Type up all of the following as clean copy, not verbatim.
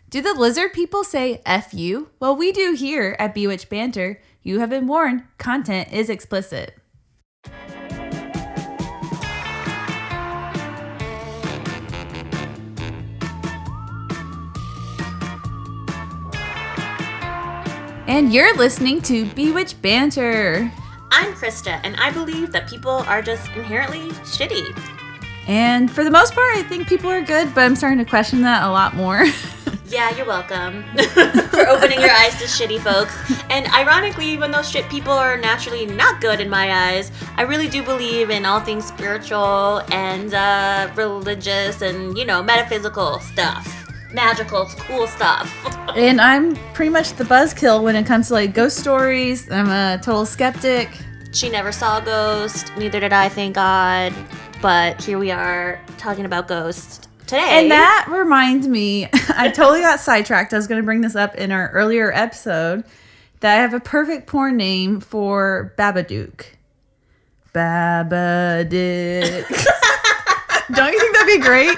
Do the lizard people say F you? Well, we do here at Bewitched Banter. You have been warned, content is explicit. And you're listening to Bewitched Banter. I'm Krista, and I believe that people are just inherently shitty. And for the most part, I think people are good, but I'm starting to question that a lot more. Yeah, you're welcome for opening your eyes to shitty folks. And ironically, even though shit people are naturally not good in my eyes, I really do believe in all things spiritual and religious and, metaphysical stuff. Magical, cool stuff. And I'm pretty much the buzzkill when it comes to ghost stories. I'm a total skeptic. She never saw a ghost, neither did I, thank God. But here we are talking about ghosts today. And that reminds me, I totally got sidetracked. I was going to bring this up in our earlier episode, that I have a perfect porn name for Babadook. Babadook. Don't you think that'd be great?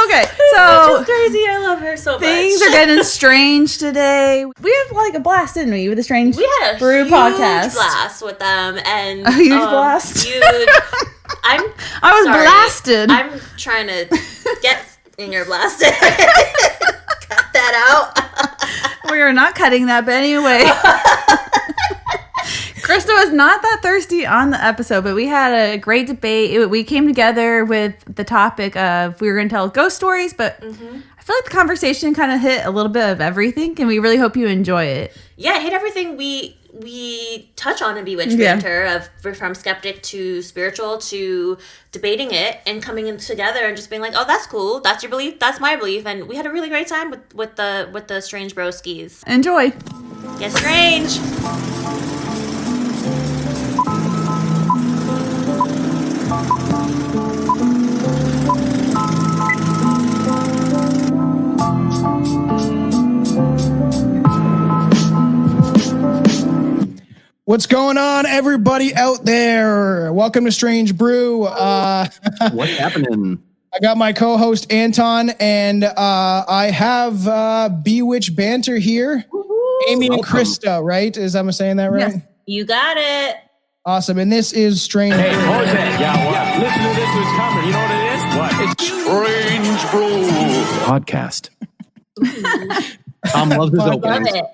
Okay, so she's crazy. I love her so much. Things are getting strange today. We had a blast, didn't we, with the strange We had a Brew huge podcast. blast with them, and a huge blast. I was blasted. I'm trying to get in your blasted. Cut that out. We are not cutting that, but anyway. Krista was not that thirsty on the episode, but we had a great debate. We came together with the topic of we were going to tell ghost stories, but I feel like the conversation kind of hit a little bit of everything, and we really hope you enjoy it. Yeah, it hit everything we touch on in Bewitched Banter, from skeptic to spiritual to debating it and coming in together and just being like, oh, that's cool. That's your belief. That's my belief. And we had a really great time with the strange broskies. Enjoy. Get strange. What's going on, everybody out there? Welcome to Strange Brew. What's happening? I got my co-host Anton, and I have Bewitched Banter here. Woo-hoo. Amy and Krista, right? I'm saying that right? Yes, you got it. Awesome. And this is Strange Brew. Brew. Yeah. Listen to this who's coming. You know what it is? What? It's Strange Podcast. Brew. Tom loves his openings. Love it.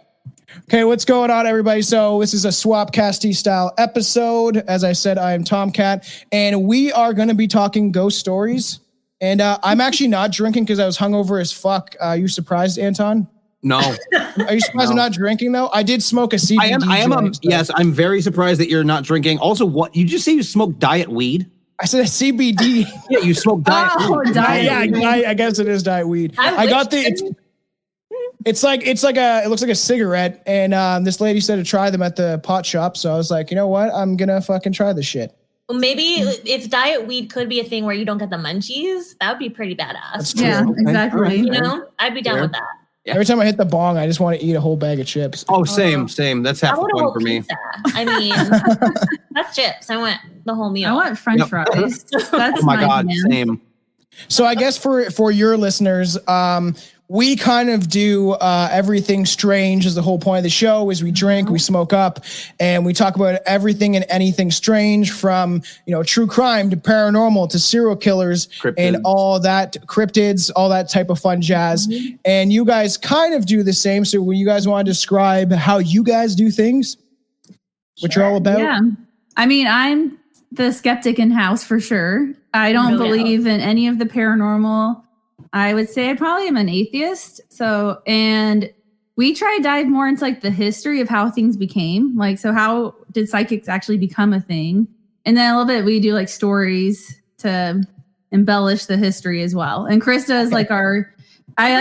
Okay, what's going on, everybody? So this is a Swapcasty style episode. As I said, I am Tomcat, and we are going to be talking ghost stories. And I'm actually not drinking because I was hungover as fuck. Are you surprised, Anton? No. Are you surprised I'm not drinking, though? I did smoke a CBD. I am. Yes, I'm very surprised that you're not drinking. Also, what you just say? You smoke diet weed? I said CBD. Yeah, you smoke diet weed. Diet weed. I guess it is diet weed. I got the. It looks like a cigarette, and this lady said to try them at the pot shop, so I was like, you know what, I'm gonna fucking try this shit. Well, maybe if diet weed could be a thing where you don't get the munchies, that would be pretty badass. Yeah, exactly. Right. I'd be down with that. Yeah. Every time I hit the bong, I just want to eat a whole bag of chips. Oh, same. That's half the fun for me. Pizza. I mean, that's chips. I want the whole meal. I want French fries. That's oh my God, same. So I guess for your listeners, we kind of do everything strange is the whole point of the show is we drink, we smoke up, and we talk about everything and anything strange from, true crime to paranormal to serial killers and all that, cryptids, all that type of fun jazz. Mm-hmm. And you guys kind of do the same. So when you guys want to describe how you guys do things, what you're all about? Yeah. I mean, I'm the skeptic in house for sure. I don't believe in any of the paranormal. I would say I probably am an atheist. So, and we try to dive more into the history of how things became. So how did psychics actually become a thing? And then a little bit we do stories to embellish the history as well. And Krista is I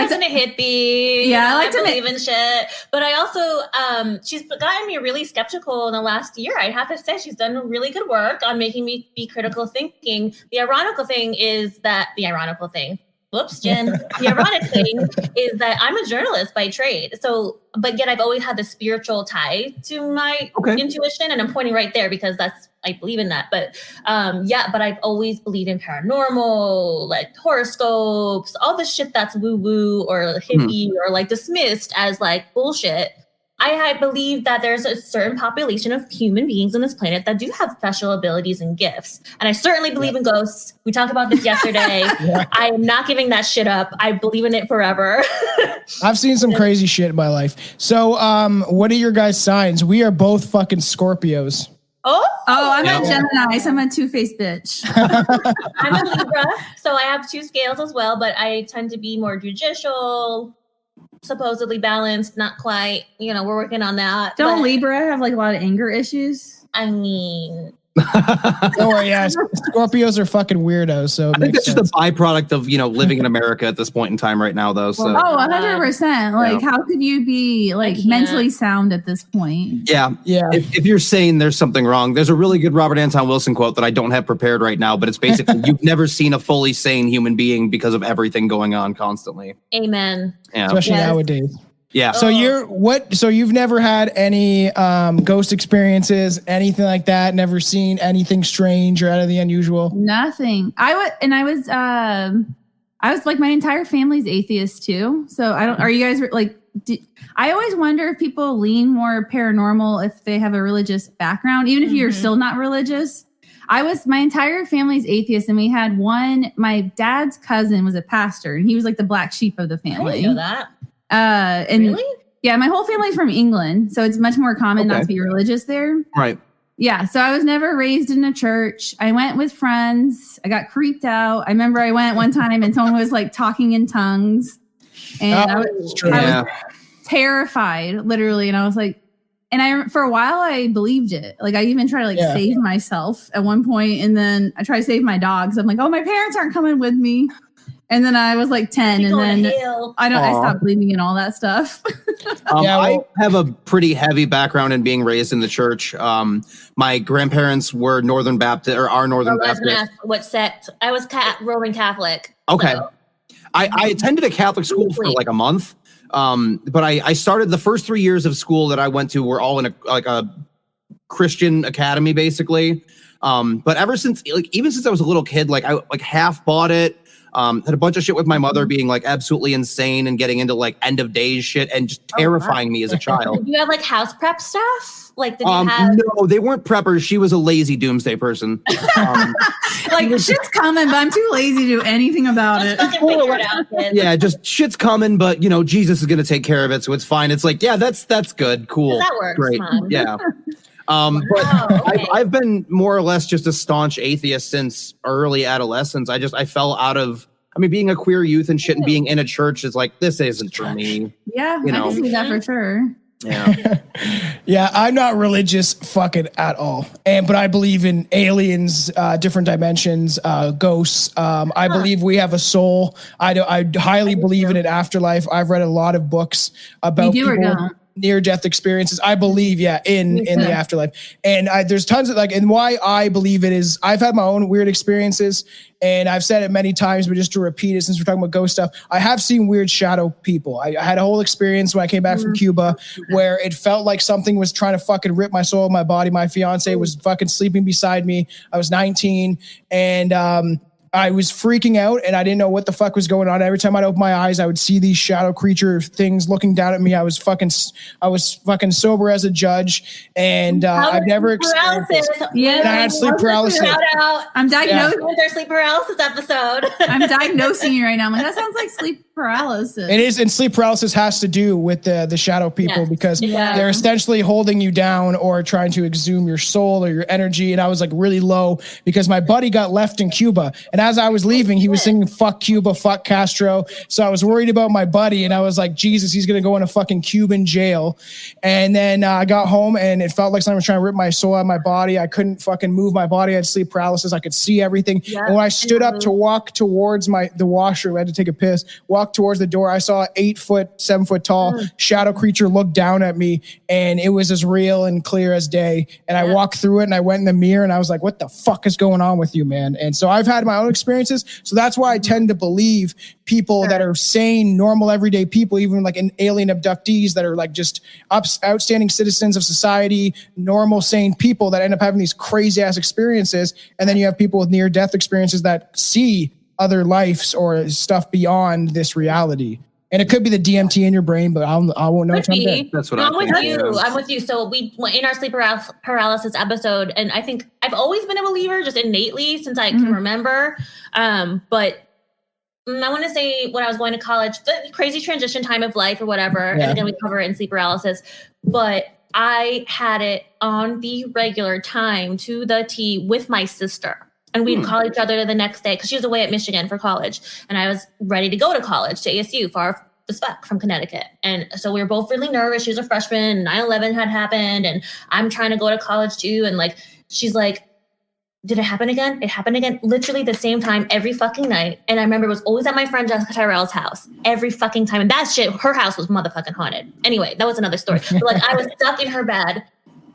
like to hippie. Yeah, I like to believe in shit. But I also, she's gotten me really skeptical in the last year. I have to say, she's done really good work on making me be critical thinking. The ironical thing is that whoops, Jen. The ironic thing is that I'm a journalist by trade. So, but yet I've always had the spiritual tie to my intuition. And I'm pointing right there because I believe in that. But but I've always believed in paranormal, like horoscopes, all the shit that's woo-woo or hippie or like dismissed as like bullshit. I believe that there's a certain population of human beings on this planet that do have special abilities and gifts. And I certainly believe in ghosts. We talked about this yesterday. I am not giving that shit up. I believe in it forever. I've seen some crazy shit in my life. So what are your guys' signs? We are both fucking Scorpios. Oh, I'm a Gemini, so I'm a two-faced bitch. I'm a Libra, so I have 2 scales as well, but I tend to be more judicial, supposedly balanced, not quite. You know, we're working on that. Don't Libra have like a lot of anger issues? I mean, don't worry, Scorpios are fucking weirdos. So I think that's just a byproduct of living in America at this point in time right now, though. So 100%. Like, how could you be like mentally sound at this point? Yeah. If you're saying there's something wrong, there's a really good Robert Anton Wilson quote that I don't have prepared right now, but it's basically you've never seen a fully sane human being because of everything going on constantly. Amen. Yeah. Especially nowadays. Yeah. So you've never had any ghost experiences, anything like that? Never seen anything strange or out of the unusual? Nothing. I was like, my entire family's atheist too. So are you guys like, I always wonder if people lean more paranormal if they have a religious background, even if you're still not religious. My entire family's atheist, and we had my dad's cousin was a pastor, and he was like the black sheep of the family. I didn't know that. Really? Yeah, my whole family's from England, so it's much more common not to be religious there. Right. Yeah, so I was never raised in a church. I went with friends. I got creeped out. I remember I went one time and someone was like talking in tongues, and I was terrified, literally. And I was like, for a while I believed it. Like I even tried to save myself at one point, and then I tried to save my dogs. I'm like, oh, my parents aren't coming with me. And then I was like 10, and then I stopped believing in all that stuff. I have a pretty heavy background in being raised in the church. My grandparents were Northern Baptist, or are Northern Baptist. Ask what sect? I was Roman Catholic. Okay. So. I attended a Catholic school for like a month. But I started the first 3 years of school that I went to were all in a Christian academy, basically. But ever since, even since I was a little kid, I half bought it. Had a bunch of shit with my mother being absolutely insane and getting into end of days shit and just terrifying me as a child. Did you have house prep stuff? Did you have? No, they weren't preppers. She was a lazy doomsday person. Shit's coming, but I'm too lazy to do anything about it. Fucking figure it out, kid. Yeah, just shit's coming, but Jesus is gonna take care of it, so it's fine. It's that's good, cool, that works. Great, Mom. Yeah. I've been more or less just a staunch atheist since early adolescence. I fell out of, being a queer youth and shit and being in a church is this isn't for me. Yeah, I can see that for sure. Yeah. Yeah, I'm not religious fucking at all. But I believe in aliens, different dimensions, ghosts. I believe we have a soul. I highly believe in an afterlife. I've read a lot of books about near-death experiences. I believe, in the afterlife. And there's tons of and why I believe it is I've had my own weird experiences, and I've said it many times, but just to repeat it, since we're talking about ghost stuff, I have seen weird shadow people. I had a whole experience when I came back from Cuba where it felt like something was trying to fucking rip my soul, my body. My fiance was fucking sleeping beside me. I was 19, and I was freaking out, and I didn't know what the fuck was going on. Every time I'd open my eyes, I would see these shadow creature things looking down at me. I was fucking sober as a judge, and I've never experienced this. Yeah, and I had sleep paralysis. I'm diagnosed with our sleep paralysis episode. I'm diagnosing you right now. I'm like, that sounds like sleep paralysis. It is, and sleep paralysis has to do with the shadow people because they're essentially holding you down or trying to exhume your soul or your energy. And I was really really because my buddy got left in Cuba, and as I was leaving, he was singing "Fuck Cuba, fuck Castro." So I was worried about my buddy, and I was like, Jesus, he's gonna go in a fucking Cuban jail. And then I got home, and it felt like someone was trying to rip my soul out of my body. I couldn't fucking move my body. I had sleep paralysis. I could see everything. Yeah, and when I stood up to walk towards the washroom, I had to take a piss. Walk towards the door. I saw an 7 foot tall shadow creature look down at me, and it was as real and clear as day. And I walked through it, and I went in the mirror, and I was like, what the fuck is going on with you, man? And so I've had my own experiences. So that's why I tend to believe people that are sane, normal, everyday people, even like an alien abductees that are like just outstanding citizens of society, normal, sane people that end up having these crazy ass experiences. And then you have people with near death experiences that see other lives or stuff beyond this reality. And it could be the DMT in your brain, but I won't know. That's what I'm with you. I'm with you. So we went in our sleep paralysis episode, and I think I've always been a believer, just innately since I can remember. But I want to say when I was going to college, the crazy transition time of life or whatever, and again we cover it in sleep paralysis. But I had it on the regular time to the T with my sister. And we'd call each other the next day because she was away at Michigan for college. And I was ready to go to college, to ASU, far as fuck from Connecticut. And so we were both really nervous. She was a freshman. 9/11 had happened. And I'm trying to go to college too. And like, she's like, did it happen again? It happened again. Literally the same time every fucking night. And I remember it was always at my friend Jessica Tyrell's house every fucking time. And that shit, her house was motherfucking haunted. Anyway, that was another story. But like I was stuck in her bed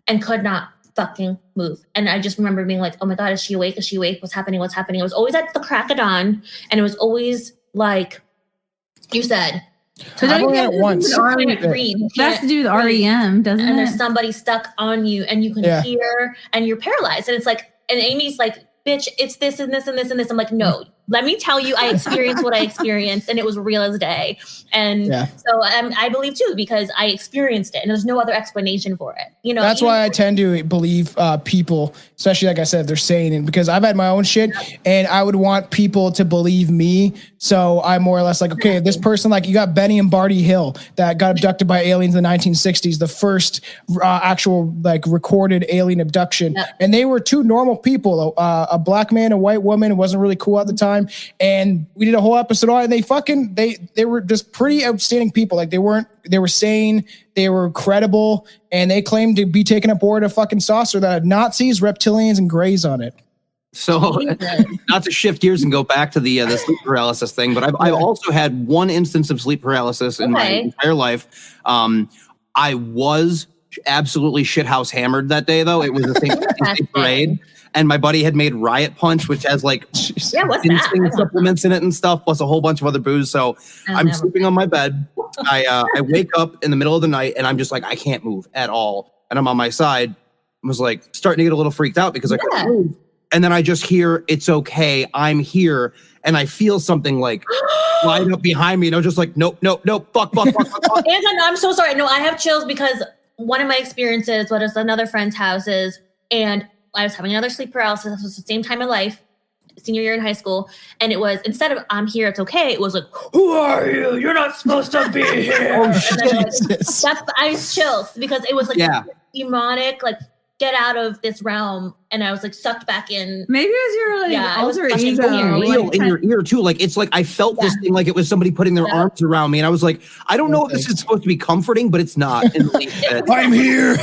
and could not fucking move. And I just remember being like, oh my God, is she awake? Is she awake? What's happening? What's happening? It was always at the crack of dawn. And it was always like you said. So I've only had it once. That's to do with REM, doesn't it? And there's somebody stuck on you and you can hear and you're paralyzed. And it's like, and Amy's like, bitch, it's this and this and this and this. I'm like, no, let me tell you, I experienced what I experienced and it was real as day. And so I believe too, because I experienced it and there's no other explanation for it. You know, that's why I tend to believe people, especially like I said, they're sane. And because I've had my own shit and I would want people to believe me. So I'm more or less like, okay, this person, like you got Benny and Barty Hill that got abducted by aliens in the 1960s, the first actual like recorded alien abduction. And they were two normal people, a black man, a white woman. It wasn't really cool at the time. And we did a whole episode on it. They were just pretty outstanding people. Like they were sane, they were credible, and they claimed to be taken aboard a fucking saucer that had Nazis, reptilians, and grays on it. So not to shift gears and go back to the sleep paralysis thing, but I've also had one instance of sleep paralysis in my entire life. I was absolutely shithouse hammered that day, though. It was the same parade. And my buddy had made Riot Punch, which has like insane supplements in it and stuff, plus a whole bunch of other booze. So I'm sleeping on my bed. I wake up in the middle of the night and I'm just like, I can't move at all. And I'm on my side. I was like starting to get a little freaked out because I couldn't move. And then I just hear, it's okay, I'm here. And I feel something like slide up behind me. And I was just like, nope, fuck. Anton, I'm so sorry. No, I have chills because one of my experiences was another friend's houses and I was having another sleep paralysis. This was the same time in life, senior year in high school. And it was, instead of I'm here, it's okay, it was like, who are you? You're not supposed to be here. I was chills because it was like demonic, like get out of this realm. And I was like sucked back in. Maybe it was your alter ego. In your ear too. Like it's like I felt this thing like it was somebody putting their arms around me. And I was like, I don't know if this is supposed to be comforting, but it's not. I'm here.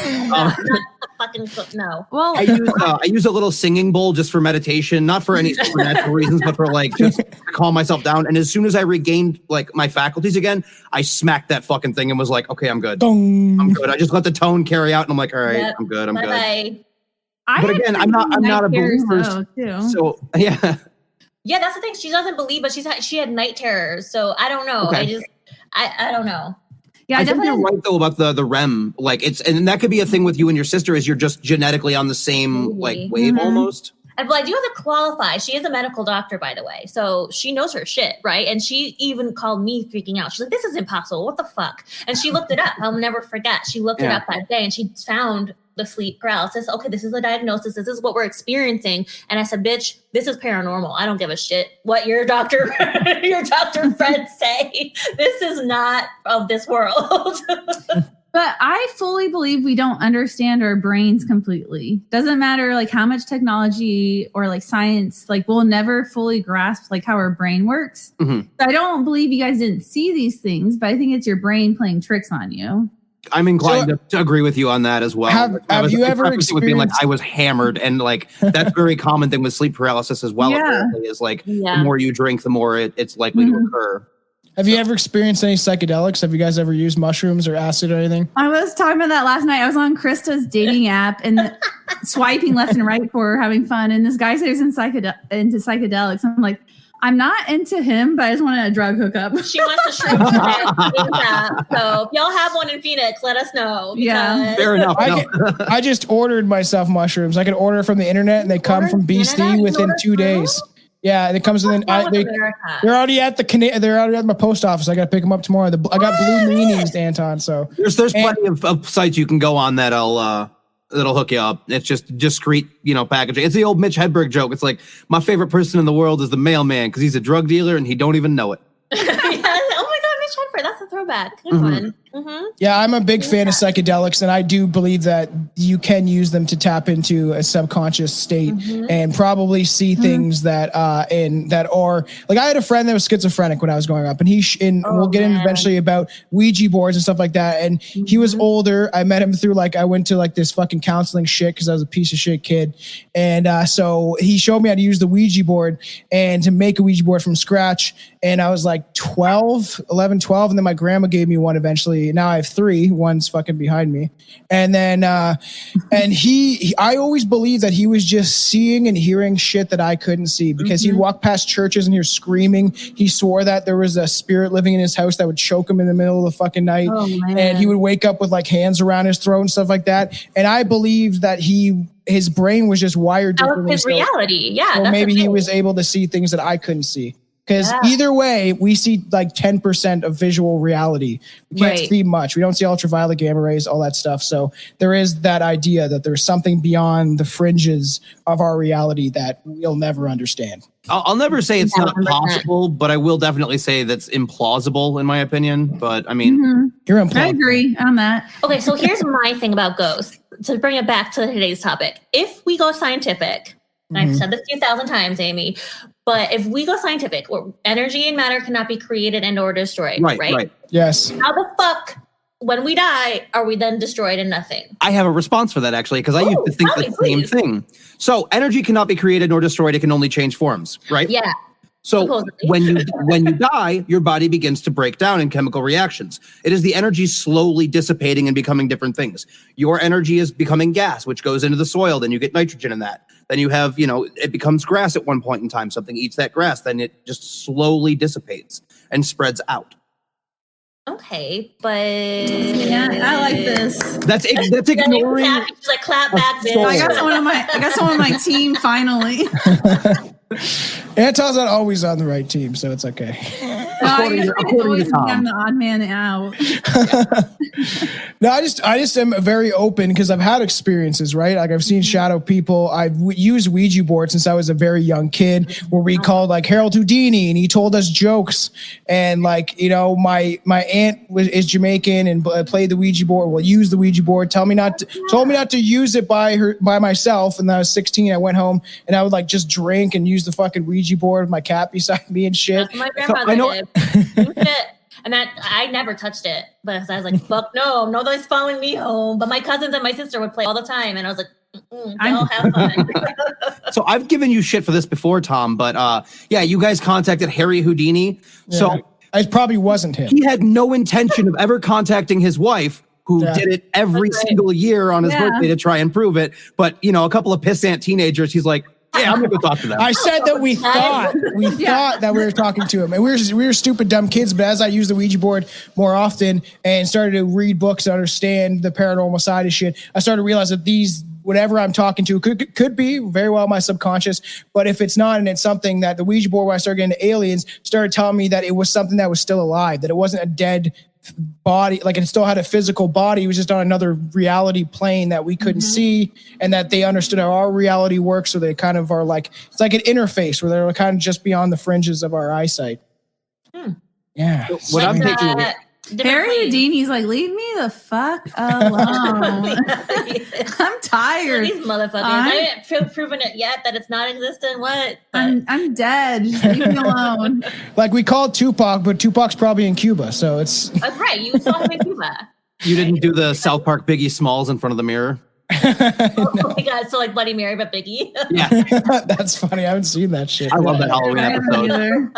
No. Well, I use a little singing bowl just for meditation, not for any supernatural reasons, but for like just to calm myself down. And as soon as I regained like my faculties again, I smacked that fucking thing and was like, okay, I'm good. I'm good. I just let the tone carry out and I'm like, all right, I'm good. I'm good. But again, I'm not a believer. So yeah. Yeah, that's the thing. She doesn't believe, but she had night terrors. So I don't know. Okay. I don't know. Yeah, I think you're right though about the REM. Like and that could be a thing with you and your sister is you're just genetically on the same like wave almost. Well, I do have to qualify. She is a medical doctor, by the way. So she knows her shit, right? And she even called me freaking out. She's like, this is impossible. What the fuck? And she looked it up. I'll never forget. She looked it up that day and she found the sleep paralysis. Okay, this is the diagnosis. This is what we're experiencing. And I said, bitch, this is paranormal. I don't give a shit what your doctor friends say. This is not of this world. But I fully believe we don't understand our brains completely. Doesn't matter like how much technology or like science, like we'll never fully grasp like how our brain works. So I don't believe you guys didn't see these things, but I think it's your brain playing tricks on you. I'm inclined to agree with you on that as well. Have you ever experienced with being like I was hammered and like that's a very common thing with sleep paralysis as well. Apparently, is like the more you drink, the more it's likely to occur. Have you ever experienced any psychedelics? Have you guys ever used mushrooms or acid or anything? I was talking about that last night. I was on Krista's dating app and swiping left and right for having fun. And this guy says into psychedelics. I'm like, I'm not into him, but I just want a drug hookup. She wants to shrink ASAP. So if y'all have one in Phoenix, let us know. Yeah. Fair enough. I just ordered myself mushrooms. I can order from the internet, and they come from BC within 2 days. Yeah, it comes within. They're already at they're already at my post office. I got to pick them up tomorrow. I got blue meanies, Anton. So there's plenty of sites you can go on that'll hook you up. It's just discreet, packaging. It's the old Mitch Hedberg joke. It's like, my favorite person in the world is the mailman because he's a drug dealer and he don't even know it. Oh my God, Mitch Hedberg, that's a throwback. Good one. Mm-hmm. Yeah, I'm a big fan of psychedelics, and I do believe that you can use them to tap into a subconscious state and probably see things that are like, I had a friend that was schizophrenic when I was growing up, and we'll get in eventually about Ouija boards and stuff like that. And he was older. I met him through I went to this fucking counseling shit because I was a piece of shit kid, and so he showed me how to use the Ouija board and to make a Ouija board from scratch. And I was like 11, 12, and then my grandma gave me one eventually. Now I have 3. One's fucking behind me. And then, and I always believed that he was just seeing and hearing shit that I couldn't see, because he'd walk past churches and hear screaming. He swore that there was a spirit living in his house that would choke him in the middle of the fucking night. Oh, and he would wake up with hands around his throat and stuff like that. And I believed that his brain was just wired differently. That was his reality. Yeah. Or maybe he was able to see things that I couldn't see. Because either way, we see 10% of visual reality. We can't see much. We don't see ultraviolet, gamma rays, all that stuff. So there is that idea that there's something beyond the fringes of our reality that we'll never understand. I'll never say it's not possible, but I will definitely say that's implausible in my opinion. But I mean, you're implausible. I agree on that. Okay, so here's my thing about ghosts. To bring it back to today's topic, if we go scientific, and I've said this 1,000 times, Amy, but if we go scientific, energy and matter cannot be created and or destroyed, right? Yes. How the fuck, when we die, are we then destroyed and nothing? I have a response for that, actually, because I used to think the same thing. So energy cannot be created nor destroyed. It can only change forms, right? Yeah. So when you die, your body begins to break down in chemical reactions. It is the energy slowly dissipating and becoming different things. Your energy is becoming gas, which goes into the soil. Then you get nitrogen in that. Then you have, it becomes grass at one point in time. Something eats that grass. Then it just slowly dissipates and spreads out. Okay, but yeah, I like this. That's ignoring. She's like, clap back, bitch. I got someone on my team finally. Anton's not always on the right team, so it's okay. I'm the odd man out. No, I just am very open because I've had experiences, right? I've seen shadow people. I've used Ouija boards since I was a very young kid, where we called Harold Houdini, and he told us jokes. And my aunt is Jamaican and played the Ouija board. Well, use the Ouija board. Told me not to use it by myself. And then I was 16. I went home and I would just drink and use the fucking Ouija board with my cat beside me and shit. That's what my grandmother did. And I never touched it, but I was like, fuck no, nobody's following me home. But my cousins and my sister would play all the time, and I was like, y'all have fun. So I've given you shit for this before, Tom, but you guys contacted Harry Houdini. Yeah. So it probably wasn't him. He had no intention of ever contacting his wife, who did it every single year on his birthday to try and prove it. But a couple of pissant teenagers, he's like, yeah, I'm gonna go talk to them. I said that we thought that we were talking to him, and we were stupid, dumb kids. But as I used the Ouija board more often and started to read books and understand the paranormal side of shit, I started to realize that whatever I'm talking to could be very well my subconscious. But if it's not, and it's something that the Ouija board, when I started getting into aliens, started telling me that it was something that was still alive, that it wasn't a dead body, it still had a physical body. It was just on another reality plane that we couldn't see, and that they understood how our reality works. So they kind of are it's like an interface where they're kind of just beyond the fringes of our eyesight. Yeah. What I'm thinking. Harry Houdini's leave me the fuck alone. I'm tired. These motherfuckers. I haven't proven it yet that it's not existent. What? I'm dead. Just leave me alone. We called Tupac, but Tupac's probably in Cuba, so it's. That's right. You saw him in Cuba. You didn't do the South Park Biggie Smalls in front of the mirrr? Oh my God, so Bloody Mary but Biggie. Yeah. That's funny. I haven't seen that shit. I love that Halloween episode.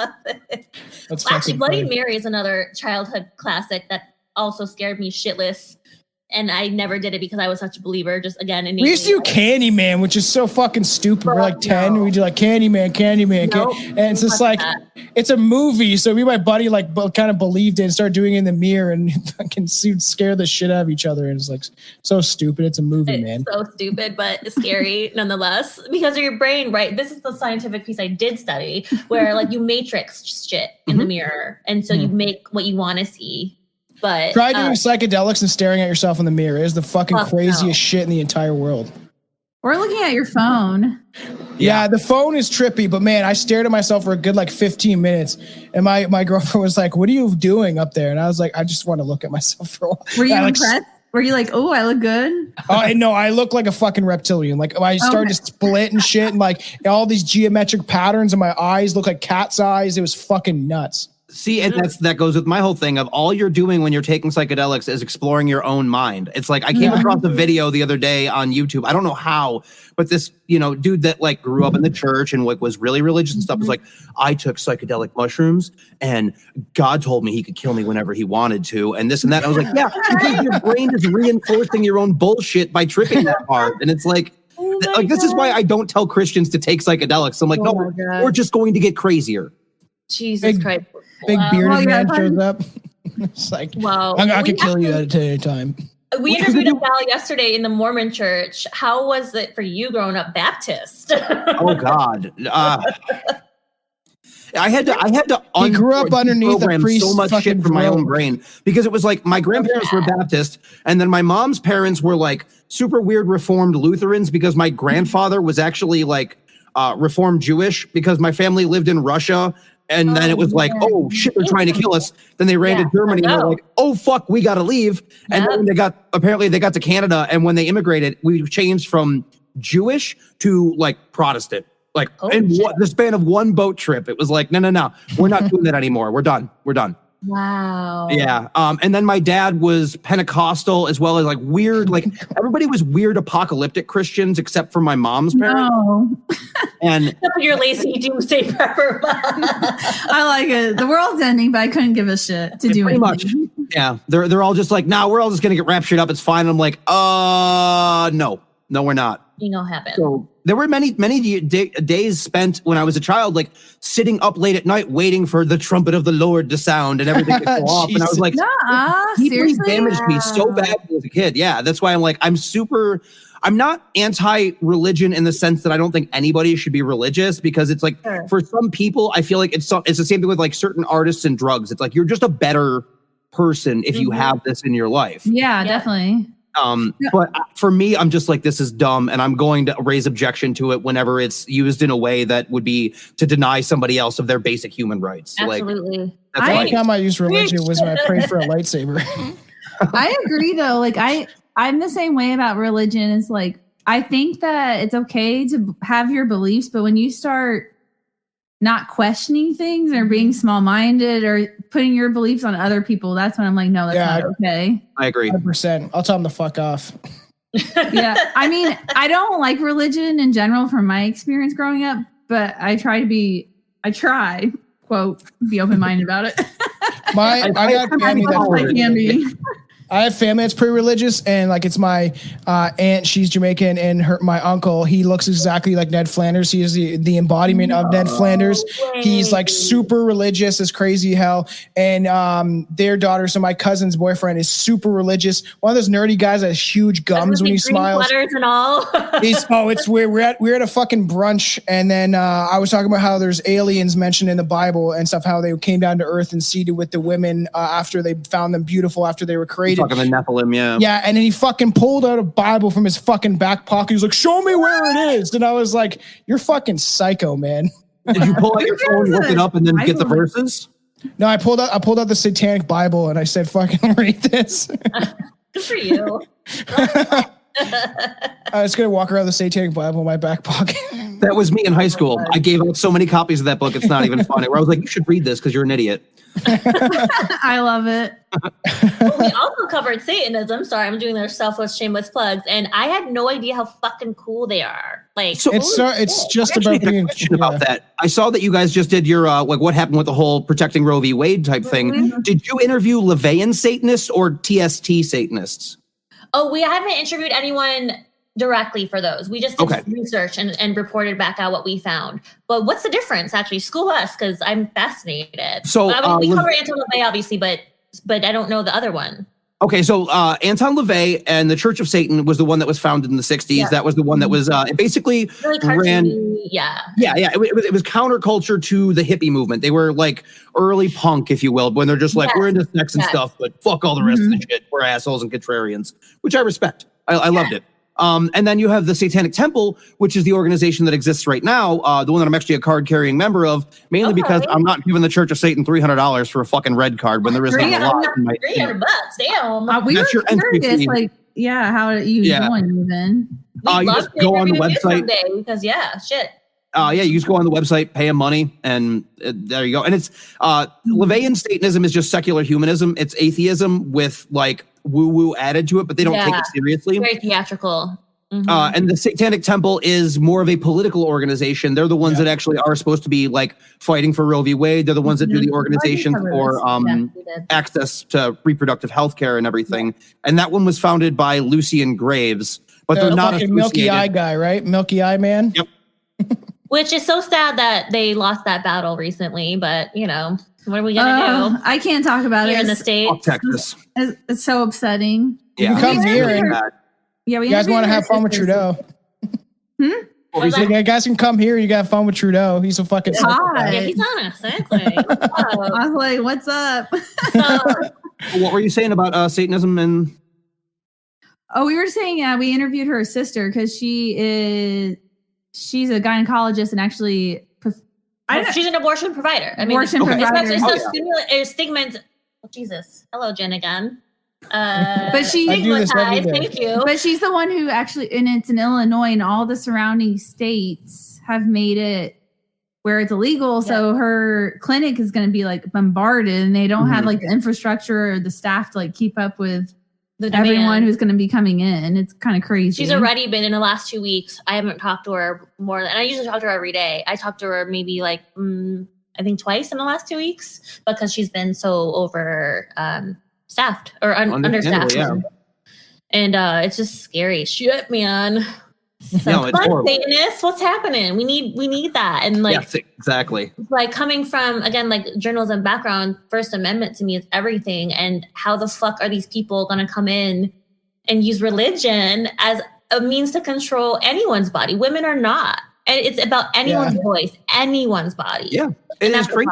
Actually, Bloody Mary is another childhood classic that also scared me shitless. and I never did it because I was such a believer. Just again, we used to do Candyman, which is so fucking stupid. We're like 10, we do like Candyman, and it's just like it's a movie. So me and my buddy like kind of believed it and started doing it in the mirror, and fucking scare the shit out of each other. And it's like so stupid. It's a movie, man. So stupid, but scary nonetheless because of your brain, right? This is the scientific piece I did study, where like you matrix shit in the mirror, and so you make what you want to see. But try doing psychedelics and staring at yourself in the mirror. It is the fucking craziest shit in the entire world. Or looking at your phone. Yeah, the phone is trippy, but man, I stared at myself for a good like 15 minutes, and my girlfriend was like, "What are you doing up there?" And I was like, "I just want to look at myself for a while." Were you impressed? Were you like, "Oh, I look good"? Oh, no, I look like a fucking reptilian. Like I started to split and shit, and like all these geometric patterns in my eyes look like cat's eyes. It was fucking nuts. See, and that goes with my whole thing of all you're doing when you're taking psychedelics is exploring your own mind. It's like I came across a video the other day on YouTube. I don't know how, but this, dude that like grew up in the church and like was really religious and stuff was like, I took psychedelic mushrooms and God told me he could kill me whenever he wanted to, and this and that. And I was like, yeah, because your brain is reinforcing your own bullshit by tripping that hard. And it's like, this is why I don't tell Christians to take psychedelics. I'm like, no, we're just going to get crazier. Jesus Christ. Big bearded man shows up. It's like, I could kill you at any time. We interviewed a gal yesterday in the Mormon church. How was it for you growing up Baptist? Oh God. I had to he grew up underneath a priest so much shit from my own brain because it was like my grandparents were Baptist and then my mom's parents were like super weird Reformed Lutherans because my grandfather was actually like Reformed Jewish because my family lived in Russia. And then it was like, oh shit, they're trying to kill us. Then they ran to Germany and they're like, oh fuck, we gotta leave. And then they got to Canada, and when they immigrated, we changed from Jewish to like Protestant. Like in the span of one boat trip. It was like, no, we're not doing that anymore. We're done. Wow. Yeah. And then my dad was Pentecostal as well as like weird, like everybody was weird apocalyptic Christians except for my mom's parents. No. And you're lazy doomsday prepper. I like it. The world's ending, but I couldn't give a shit to do pretty anything. Much. Yeah. They're all just like, we're all just gonna get raptured up. It's fine. And I'm like, no, we're not. You know, happen. So there were many days spent when I was a child, like sitting up late at night, waiting for the trumpet of the Lord to sound and everything to go off. And I was like, he damaged me so bad as a kid. Yeah, that's why I'm like, I'm not anti-religion in the sense that I don't think anybody should be religious because it's like for some people, I feel like it's the same thing with like certain artists and drugs. It's like you're just a better person if you have this in your life. Yeah, definitely. But for me, I'm just like, this is dumb, and I'm going to raise objection to it whenever it's used in a way that would be to deny somebody else of their basic human rights. Absolutely. The only time I used religion was when I prayed for a lightsaber. I agree, though. Like I'm the same way about religion. It's like I think that it's okay to have your beliefs, but when you start not questioning things or being small-minded or putting your beliefs on other people, that's when I'm like, no, that's not okay. I agree. 100%. I'll tell them to fuck off. Yeah. I mean, I don't like religion in general from my experience growing up, but I try, quote, be open-minded about it. I got family I have family that's pretty religious, and like it's my aunt, she's Jamaican, and my uncle, he looks exactly like Ned Flanders. He is the embodiment of Ned Flanders. He's like super religious as crazy hell, and their daughter, so my cousin's boyfriend, is super religious. One of those nerdy guys that has huge gums when he smiles. Letters and all. It's weird. We're at a fucking brunch, and then I was talking about how there's aliens mentioned in the Bible and stuff, how they came down to earth and seeded with the women after they found them beautiful after they were created. Talking the Nephilim, yeah. Yeah, and then he fucking pulled out a Bible from his fucking back pocket. He was like, show me where it is. And I was like, you're fucking psycho, man. Did you pull out your phone, look it up, and then get the verses? No, I pulled out the Satanic Bible and I said, fucking read this. Good for you. I was going to walk around the Satanic Bible in my back pocket. That was me in high school. I gave out so many copies of that book, it's not even funny. Where I was like, you should read this because you're an idiot. I love it. Well, we also covered Satanism. Sorry, I'm doing their selfless, shameless plugs, and I had no idea how fucking cool they are. Like, so it's just about being about that. I saw that you guys just did your like what happened with the whole protecting Roe v. Wade type thing. Did you interview LaVeyan Satanists or TST Satanists? Oh, we haven't interviewed anyone directly for those. We just did research and reported back out what we found. But what's the difference? Actually, school us, because I'm fascinated. So we cover Anton LaVey, obviously, but I don't know the other one. Okay, so Anton LaVey and the Church of Satan was the one that was founded in the 60s. Yeah. That was the one that was it basically really ran. Yeah. It was counterculture to the hippie movement. They were like early punk, if you will, when they're just like, we're into sex and stuff, but fuck all the rest of the shit. We're assholes and contrarians, which I respect. I loved it. And then you have the Satanic Temple, which is the organization that exists right now, the one that I'm actually a card-carrying member of, mainly because I'm not giving the Church of Satan $300 for a fucking red card when there isn't a lot. $300, damn. We were curious, like, how you join even. You just go on the website. Because shit. You just go on the website, pay them money, and there you go. And it's LaVeyan Satanism is just secular humanism. It's atheism with like woo-woo added to it, but they don't take it seriously. Very theatrical. And the Satanic Temple is more of a political organization. They're the ones that actually are supposed to be like fighting for Roe v. Wade. They're the ones that do the organization for access to reproductive health care and everything. And that one was founded by Lucian Graves, but they're not a Milky Eye guy, right? Milky Eye man. Yep. Which is so sad that they lost that battle recently, but what are we gonna do? I can't talk about here it in the States. Texas. It's so upsetting. You come here and you guys want to have fun with Trudeau. You guys can come here. You got fun with Trudeau. He's a fucking yeah, he's on us. Exactly. I was like, "What's up?" What were you saying about Satanism and? Oh, we were saying we interviewed her sister because she's a gynecologist and actually she's an abortion provider. I mean, it's stigma. Oh, Jesus. Hello, Jen again. But she's stigmatized. Thank you. But she's the one who actually, and it's in Illinois, and all the surrounding states have made it where it's illegal. Yeah. So her clinic is going to be like bombarded, and they don't have like the infrastructure or the staff to like keep up with everyone who's going to be coming in. It's kind of crazy. She's already been in the last 2 weeks. I haven't talked to her more than, and I usually talk to her every day. I talked to her maybe like I think twice in the last 2 weeks because she's been so over staffed or understaffed. Yeah. And it's just scary shit, man. So it's horrible. Satanists, what's happening? We need that. And like, yes, exactly. Like coming from, again, like journalism background, First Amendment to me is everything. And how the fuck are these people going to come in and use religion as a means to control anyone's body? Women are not. And it's about anyone's voice, anyone's body. Yeah. It is crazy.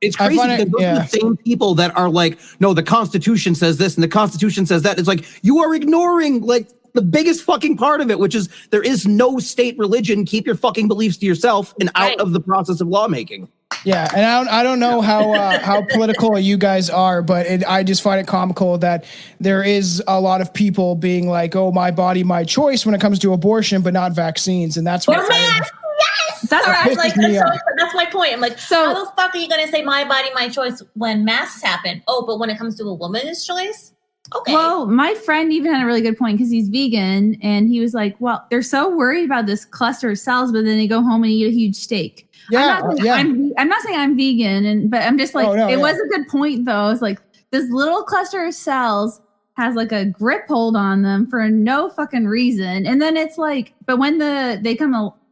It's crazy because those are the same people that are like, no, the Constitution says this and the Constitution says that. It's like, you are ignoring like the biggest fucking part of it, which is there is no state religion. Keep your fucking beliefs to yourself and out of the process of lawmaking. Yeah, and I don't know how political you guys are, but I just find it comical that there is a lot of people being like, "Oh, my body, my choice" when it comes to abortion, but not vaccines, and that's what. Yes, that's what I was like. That's my point. I'm like, so how the fuck are you going to say "my body, my choice" when masks happen? Oh, but when it comes to a woman's choice. Okay. Well, my friend even had a really good point because he's vegan, and he was like, "Well, they're so worried about this cluster of cells, but then they go home and eat a huge steak." Yeah, I'm not saying I'm vegan, but I'm just like, it was a good point though. It's like this little cluster of cells has like a grip hold on them for no fucking reason, and then it's like, but when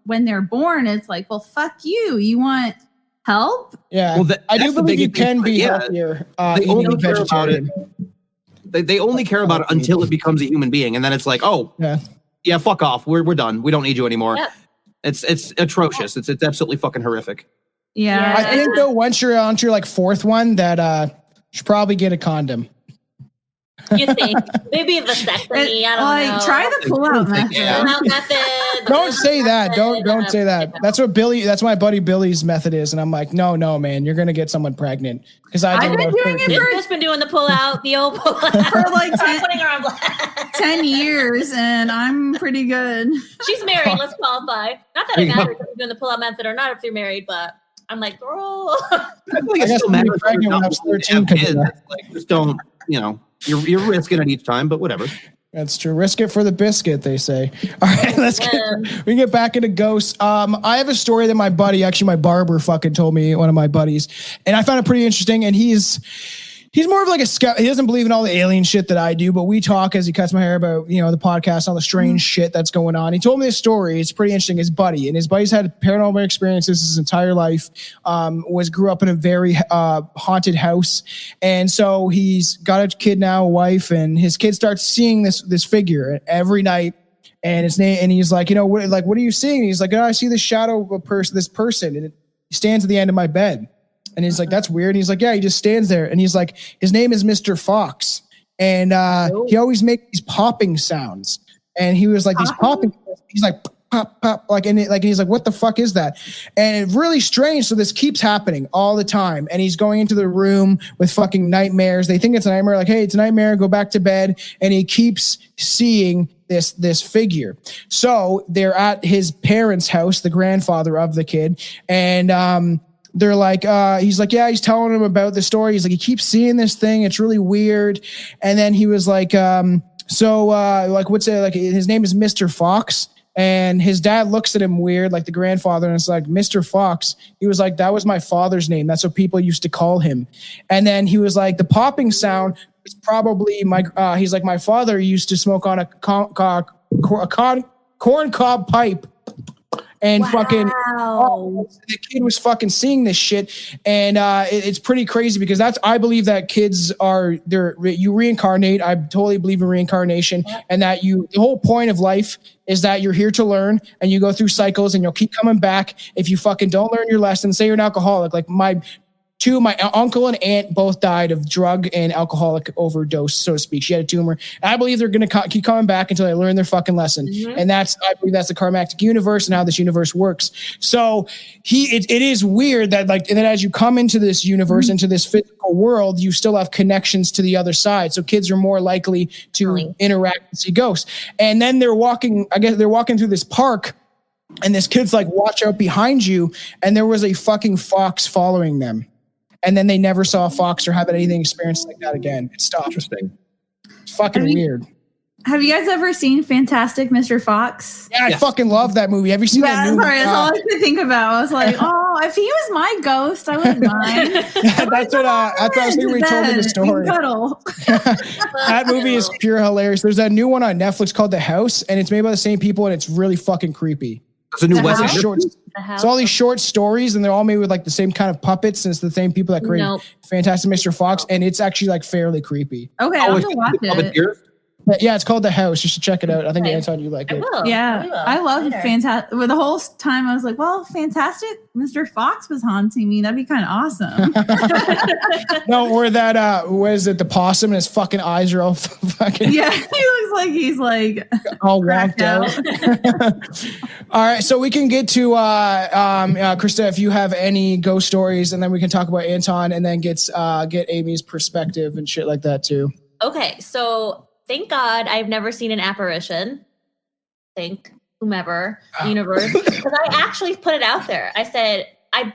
when they're born, it's like, well, fuck you. You want help? Yeah. Well, I do believe you can be healthier. They only care about it. They only care about it until it becomes a human being, and then it's like, oh, yeah, fuck off. We're done. We don't need you anymore. Yeah. It's atrocious. It's absolutely fucking horrific. Yeah. I think though once you're onto your like fourth one, that you should probably get a condom. You think maybe a vasectomy? I don't know. Try the pull-out method. Don't say that. Don't say that. That's my buddy Billy's method is, and I'm like, no, man, you're gonna get someone pregnant because I've been doing it. Just been doing the pull-out, the old pull-out for like 10 years, and I'm pretty good. She's married. Let's qualify. Not that it matters if you're doing the pull-out method or not if you're married, but I'm like, girl. I feel like it's still matters pregnant when I was 13. Like, just don't, You're risking it each time, but whatever. That's true. Risk it for the biscuit, they say. All right, we get back into ghosts. I have a story that my buddy, actually my barber fucking told me, one of my buddies, and I found it pretty interesting. And he's He's more of like he doesn't believe in all the alien shit that I do, but we talk as he cuts my hair about, the podcast, all the strange shit that's going on. He told me this story. It's pretty interesting. His buddy's had paranormal experiences his entire life, grew up in a very haunted house. And so he's got a kid now, a wife, and his kid starts seeing this figure every night. And his name, and he's like, what are you seeing? And he's like, I see the shadow of this person. And he stands at the end of my bed. And he's like, that's weird. And he's like, yeah, he just stands there. And he's like, his name is Mr. Fox. And he always makes these popping sounds. And he was like, these popping, he's like, pop, pop, and he's like, what the fuck is that? And it's really strange. So this keeps happening all the time. And he's going into the room with fucking nightmares. They think it's a nightmare. Like, hey, it's a nightmare. Go back to bed. And he keeps seeing this figure. So they're at his parents' house, the grandfather of the kid. And, they're like, he's like, yeah, he's telling him about the story. He's like, he keeps seeing this thing. It's really weird. And then he was like, what's it? Like, his name is Mr. Fox. And his dad looks at him weird, like the grandfather. And it's like, Mr. Fox. He was like, that was my father's name. That's what people used to call him. And then he was like, the popping sound is probably he's like, my father used to smoke on a corn cob pipe. And the kid was fucking seeing this shit. And it's pretty crazy because I believe that kids you reincarnate. I totally believe in reincarnation, and that the whole point of life is that you're here to learn, and you go through cycles, and you'll keep coming back. If you fucking don't learn your lesson, say you're an alcoholic, like my uncle and aunt both died of drug and alcoholic overdose, so to speak. She had a tumor. And I believe they're going to keep coming back until they learn their fucking lesson. Mm-hmm. And I believe that's the karmatic universe and how this universe works. So it is weird that and then as you come into this universe, into this physical world, you still have connections to the other side. So kids are more likely to interact and see ghosts. And then they're walking through this park, and this kid's like, watch out behind you. And there was a fucking fox following them. And then they never saw a fox or have anything experienced like that again. It stopped. Interesting. It's fucking weird. Have you guys ever seen Fantastic Mr. Fox? Yeah, I fucking love that movie. Have you seen that movie? Sorry, that's all I could think about. I was like, if he was my ghost, I wouldn't mind. That's what I was thinking when you told me the story. That movie is pure hilarious. There's that new one on Netflix called The House, and it's made by the same people, and it's really fucking creepy. It's a new Wesley. It's all these short stories, and they're all made with like the same kind of puppets, and it's the same people that created Fantastic Mr. Fox, and it's actually like fairly creepy. Okay, I'll have to watch it. Yeah, it's called The House. You should check it out. I think Anton, you like it. I love Fantastic. Well, the whole time I was like, well, Fantastic Mr. Fox was haunting me. That'd be kind of awesome. No, or that was it the possum and his fucking eyes are all fucking. Yeah, he looks like he's like all whacked out. All right, so we can get to Krista, if you have any ghost stories, and then we can talk about Anton, and then get Amy's perspective and shit like that too. Okay, so thank God I've never seen an apparition. Thank whomever, universe, because I actually put it out there. I said I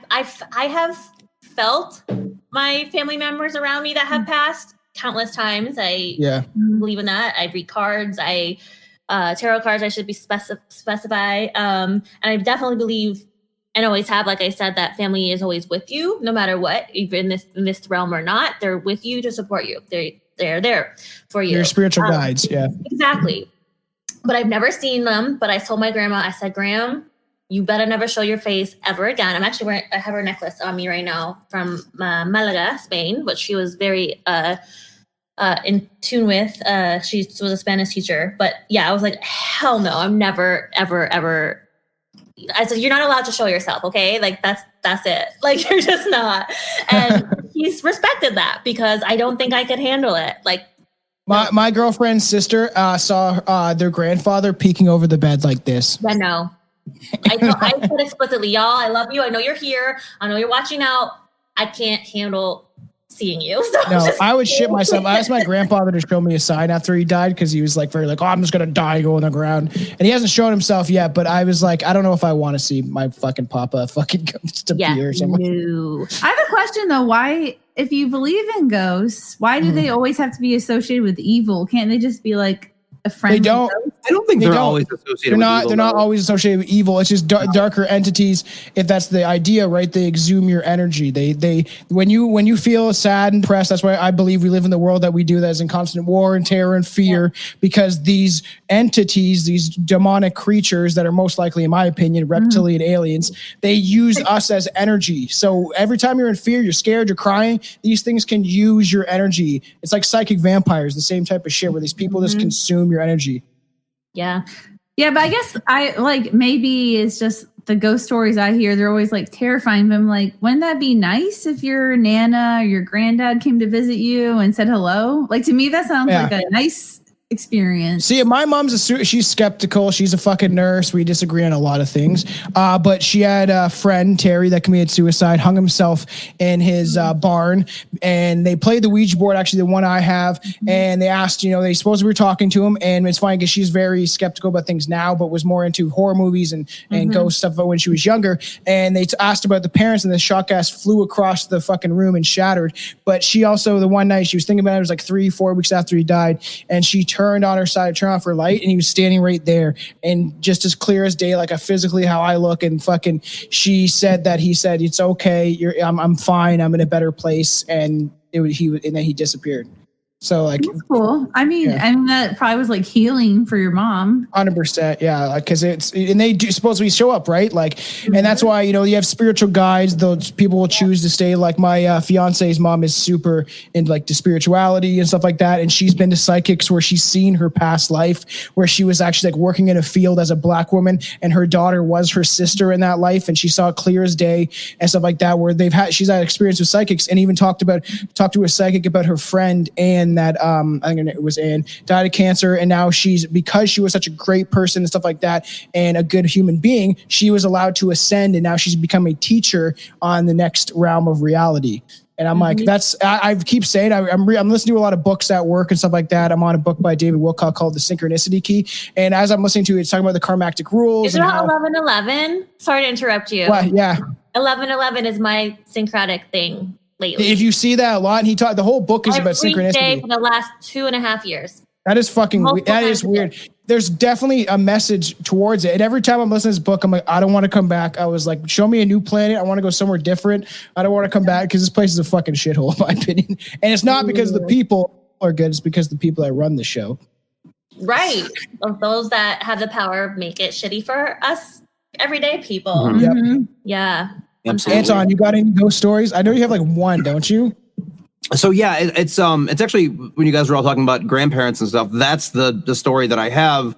have felt my family members around me that have passed countless times. I believe in that. I read cards. Tarot cards. I should be specify. And I definitely believe and always have, like I said, that family is always with you, no matter what, even in this realm or not. They're with you to support you. They're there for you. Your spiritual guides, yeah. Exactly. But I've never seen them. But I told my grandma, I said, Graham, you better never show your face ever again. I'm actually I have her necklace on me right now from Malaga, Spain, which she was very in tune with. She was a Spanish teacher. But yeah, I was like, hell no, I'm never, ever, ever. I said, you're not allowed to show yourself, okay? Like, that's it. Like, you're just not. And he's respected that because I don't think I could handle it. Like, my girlfriend's sister saw their grandfather peeking over the bed like this. Yeah, no. I said explicitly, y'all, I love you. I know you're here. I know you're watching out. I can't handle seeing you. So no, I would shit myself. I asked my grandfather to show me a sign after he died because he was like very like, oh, I'm just gonna die, go on the ground, and he hasn't shown himself yet. But I was like, I don't know if I want to see my fucking papa fucking just appear. No. I have a question though. Why, if you believe in ghosts, why do they always have to be associated with evil? Can't they just be like a friendly don't. ghost? I don't think they're always associated with evil. They're not always associated with evil. It's just darker entities. If that's the idea, right? They exhume your energy. They when you feel sad and depressed, that's why I believe we live in the world that we do, that is in constant war and terror and fear, because these entities, these demonic creatures that are most likely, in my opinion, reptilian aliens, they use us as energy. So every time you're in fear, you're scared, you're crying, these things can use your energy. It's like psychic vampires, the same type of shit where these people just consume your energy. Yeah. Yeah, but I guess maybe it's just the ghost stories I hear, they're always like terrifying. But I'm like, wouldn't that be nice if your nana or your granddad came to visit you and said hello? Like, to me, that sounds like a nice experience. See, my mom's she's skeptical. She's a fucking nurse. We disagree on a lot of things. But she had a friend, Terry, that committed suicide, hung himself in his barn, and they played the Ouija board, actually the one I have, and they asked, they supposedly were talking to him, and it's funny because she's very skeptical about things now, but was more into horror movies and ghost stuff when she was younger, and they asked about the parents, and the shot gas flew across the fucking room and shattered. But she also, the one night she was thinking about it, was like 3-4 weeks after he died, and she turned on her side, turned off her light, and he was standing right there, and just as clear as day, like physically how I look, and fucking she said that he said, it's okay, I'm fine, I'm in a better place, and then he disappeared. So like, that's cool. I mean, that probably was like healing for your mom. 100%, yeah. Because and they do supposedly show up, right? Like, and that's why you have spiritual guides. Those people will choose to stay. Like my fiance's mom is super into like the spirituality and stuff like that, and she's been to psychics where she's seen her past life, where she was actually like working in a field as a black woman, and her daughter was her sister in that life, and she saw it clear as day and stuff like that. Where she's had experience with psychics, and even talked to a psychic about her friend and that I think it was Anne, died of cancer, and now because she was such a great person and stuff like that, and a good human being, she was allowed to ascend, and now she's become a teacher on the next realm of reality. And I'm like, I keep saying, I'm listening to a lot of books at work and stuff like that. I'm on a book by David Wilcock called The Synchronicity Key. And as I'm listening to it, it's talking about the karmatic rules. Is it 11:11? Sorry to interrupt you. Well, yeah. 11:11 is my syncretic thing lately. If you see that a lot, and the whole book is about synchronicity. Day for the last 2.5 years. That is fucking weird. That is weird. There's definitely a message towards it. And every time I'm listening to this book, I'm like, I don't want to come back. I was like, show me a new planet. I want to go somewhere different. I don't want to come back because this place is a fucking shithole, in my opinion. And it's not because the people are good. It's because the people that run the show. Right. Of those that have the power make it shitty for us everyday people. Mm-hmm. Yep. Yeah. Absolutely. Anton, you got any ghost stories? I know you have like one, don't you? So yeah, it's actually, when you guys were all talking about grandparents and stuff, that's the story that I have,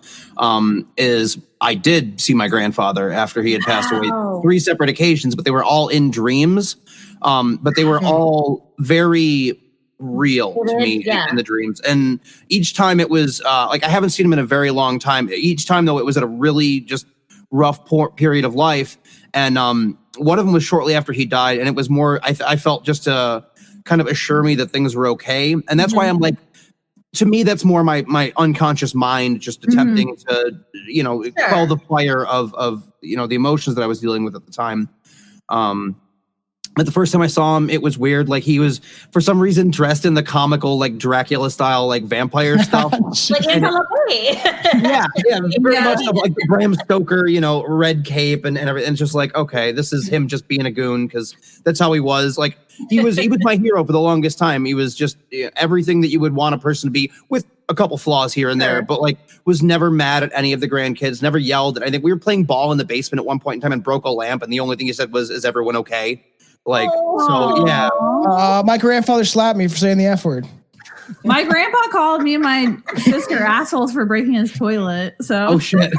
is I did see my grandfather after he had passed away 3 separate occasions, but they were all in dreams. But they were all very real to me in the dreams. And each time it was like, I haven't seen him in a very long time. Each time though, it was at a really just rough period of life. And one of them was shortly after he died. And it was more, I felt just to kind of assure me that things were okay. And that's why I'm like, to me, that's more my unconscious mind just attempting to, quell the fire of the emotions that I was dealing with at the time. But the first time I saw him, it was weird. Like, he was, for some reason, dressed in the comical, like, Dracula style, like, vampire stuff. Like Anton LaVey. yeah, very much like the Bram Stoker, red cape and everything. And just like, okay, this is him just being a goon, because that's how he was. Like, he was my hero for the longest time. He was just everything that you would want a person to be, with a couple flaws here and there, but like, was never mad at any of the grandkids, never yelled. I think we were playing ball in the basement at one point in time and broke a lamp, and the only thing he said was, "Is everyone okay?" Like, so yeah. My grandfather slapped me for saying the F word. My grandpa called me and my sister assholes for breaking his toilet. So oh shit.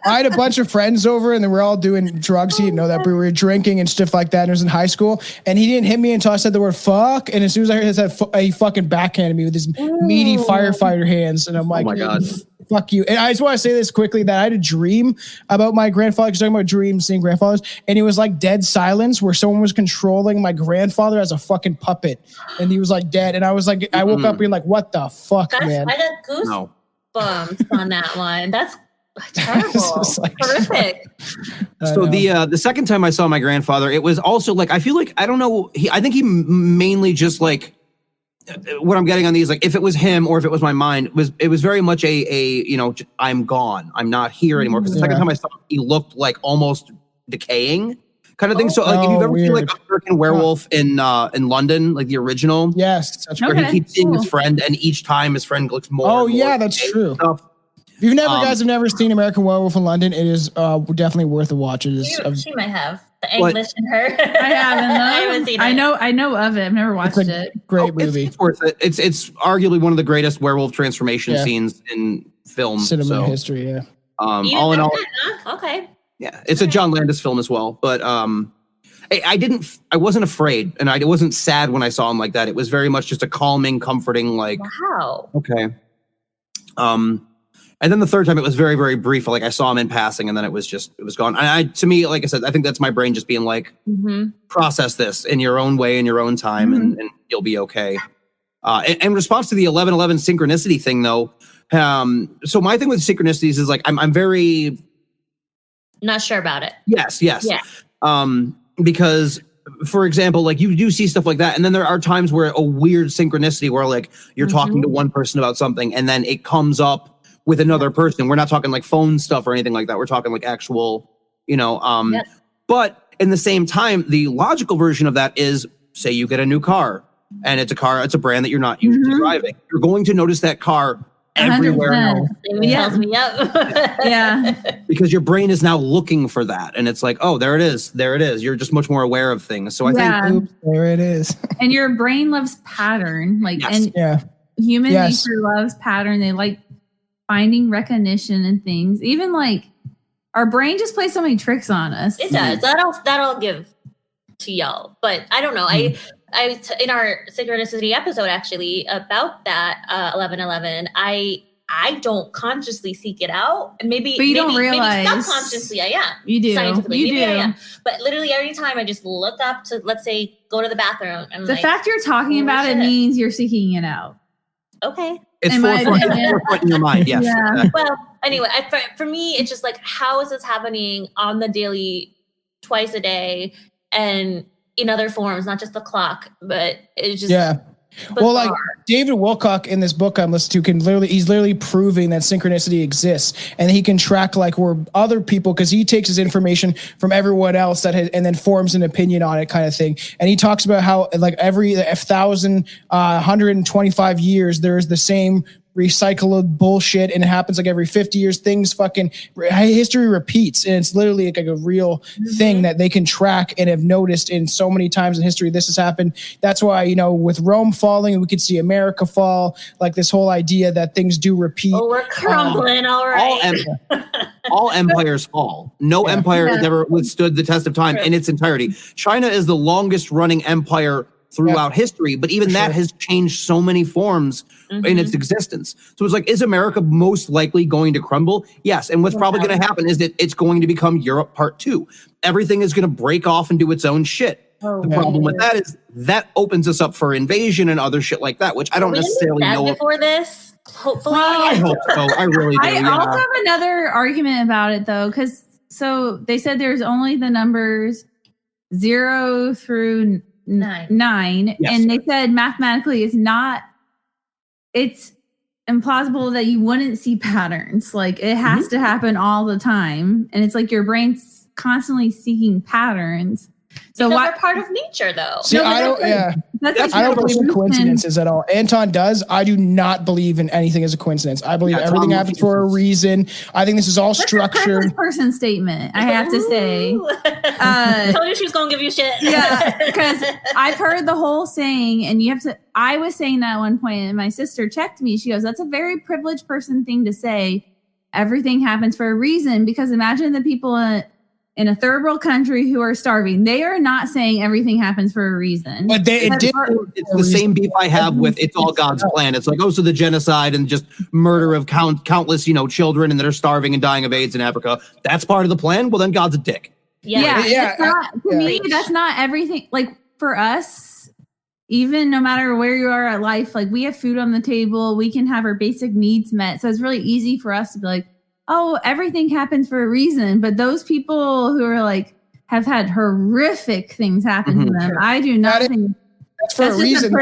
I had a bunch of friends over, and they were all doing drugs. He didn't know that, but we were drinking and stuff like that. And it was in high school, and he didn't hit me until I said the word fuck. And as soon as I heard that, he fucking backhanded me with his meaty firefighter hands. And I'm like, oh my God. Fuck you. And I just want to say this quickly, that I had a dream about my grandfather, because talking about dreams, seeing grandfathers, and it was like dead silence, where someone was controlling my grandfather as a fucking puppet, and he was like dead. And I was like, I woke up being like, what the fuck, man? I got goosebumps on that one. That's terrible. Like, horrific. So the second time I saw my grandfather, it was also like, I feel like, I don't know, I think he mainly just like what I'm getting on these, like if it was him or if it was my mind, it was very much a I'm gone, I'm not here anymore. Because the second time I saw him, he looked like almost decaying kind of thing. So like if you've ever seen like American Werewolf in London, like the original, yes, that's where he keeps seeing his friend, and each time his friend looks more. Oh and more that's true. If you've guys have never seen American Werewolf in London, it is definitely worth a watch. It is. She might have the English in her. I haven't. I haven't seen it. I know of it. I've never watched it. Great movie. It's worth it. It's arguably one of the greatest werewolf transformation scenes in film cinema history. Yeah. All in all, okay. Yeah, it's a John Landis film as well. But I wasn't afraid, and I wasn't sad when I saw him like that. It was very much just a calming, comforting, like, wow. Okay. And then the third time it was very, very brief. Like I saw him in passing, and then it was gone. And to me, like I said, I think that's my brain just being like, process this in your own way, in your own time, and you'll be okay. In response to the 11/11 synchronicity thing, though, so my thing with synchronicities is like I'm very not sure about it. Yes. Yeah. Because, for example, like you do see stuff like that, and then there are times where a weird synchronicity where like you're talking to one person about something, and then it comes up with another person. We're not talking like phone stuff or anything like that. We're talking like actual, but in the same time, the logical version of that is, say you get a new car, and it's a brand that you're not usually driving. You're going to notice that car everywhere now. It tells me up. Yeah. Because your brain is now looking for that. And it's like, oh, there it is. There it is. You're just much more aware of things. So I think, oops, there it is. And your brain loves pattern. Like, and human nature loves pattern. They like finding recognition and things. Even like our brain just plays so many tricks on us. It does. That'll give to y'all. But I don't know. I in our synchronicity episode actually about that 11/11, I don't consciously seek it out. Maybe, but you don't realize. Maybe subconsciously I am. You do. Scientifically, you maybe do. I am. But literally every time I just look up to, let's say, go to the bathroom. And the fact you're talking about it means you're seeking it out. Okay. It's forefront in your mind, yes. Yeah. Well, anyway, for me, it's just like, how is this happening on the daily, twice a day, and in other forms, not just the clock, but it's just bizarre. Well, like David Wilcock in this book I'm listening to he's literally proving that synchronicity exists, and he can track like where other people, because he takes his information from everyone else and then forms an opinion on it, kind of thing. And he talks about how like every 1,125 years there is the same recycled bullshit, and it happens like every 50 years. Things fucking history repeats, and it's literally like a real thing that they can track and have noticed in so many times in history. This has happened. That's why, with Rome falling, we could see America fall. Like this whole idea that things do repeat. Oh, we're crumbling. All right. All empires fall. No empire has ever withstood the test of time in its entirety. China is the longest running empire throughout history, but even that has changed so many forms in its existence. So it's like, is America most likely going to crumble? Yes. And what's probably going to happen is that it's going to become Europe Part 2. Everything is going to break off and do its own shit. The problem with that is that opens us up for invasion and other shit like that, which I don't necessarily know. Before this, hopefully. I hope so. I really do. I also have another argument about it, though, because so they said there's only the numbers 0 through 9, and they said mathematically it's implausible that you wouldn't see patterns. Like it has to happen all the time, and it's like your brain's constantly seeking patterns. So they're part of nature, though. See, I don't believe in coincidences at all. Anton does. I do not believe in anything as a coincidence. I believe everything happens for a reason. I think this is all structured. That's a person statement, I have to say. Told you she was going to give you shit. Yeah, because I've heard the whole saying, and you have to. I was saying that at one point, and my sister checked me. She goes, "That's a very privileged person thing to say. Everything happens for a reason." Because imagine the people in a third world country who are starving. They are not saying everything happens for a reason. But it's the same beef I have with it's all God's plan. It's like, so the genocide and just murder of countless, children and that are starving and dying of AIDS in Africa. That's part of the plan. Well, then God's a dick. To me, that's not everything. Like for us, even no matter where you are at life, like we have food on the table, we can have our basic needs met. So it's really easy for us to be like, oh, everything happens for a reason. But those people who are like, have had horrific things happen to them, I do not think That's for a reason.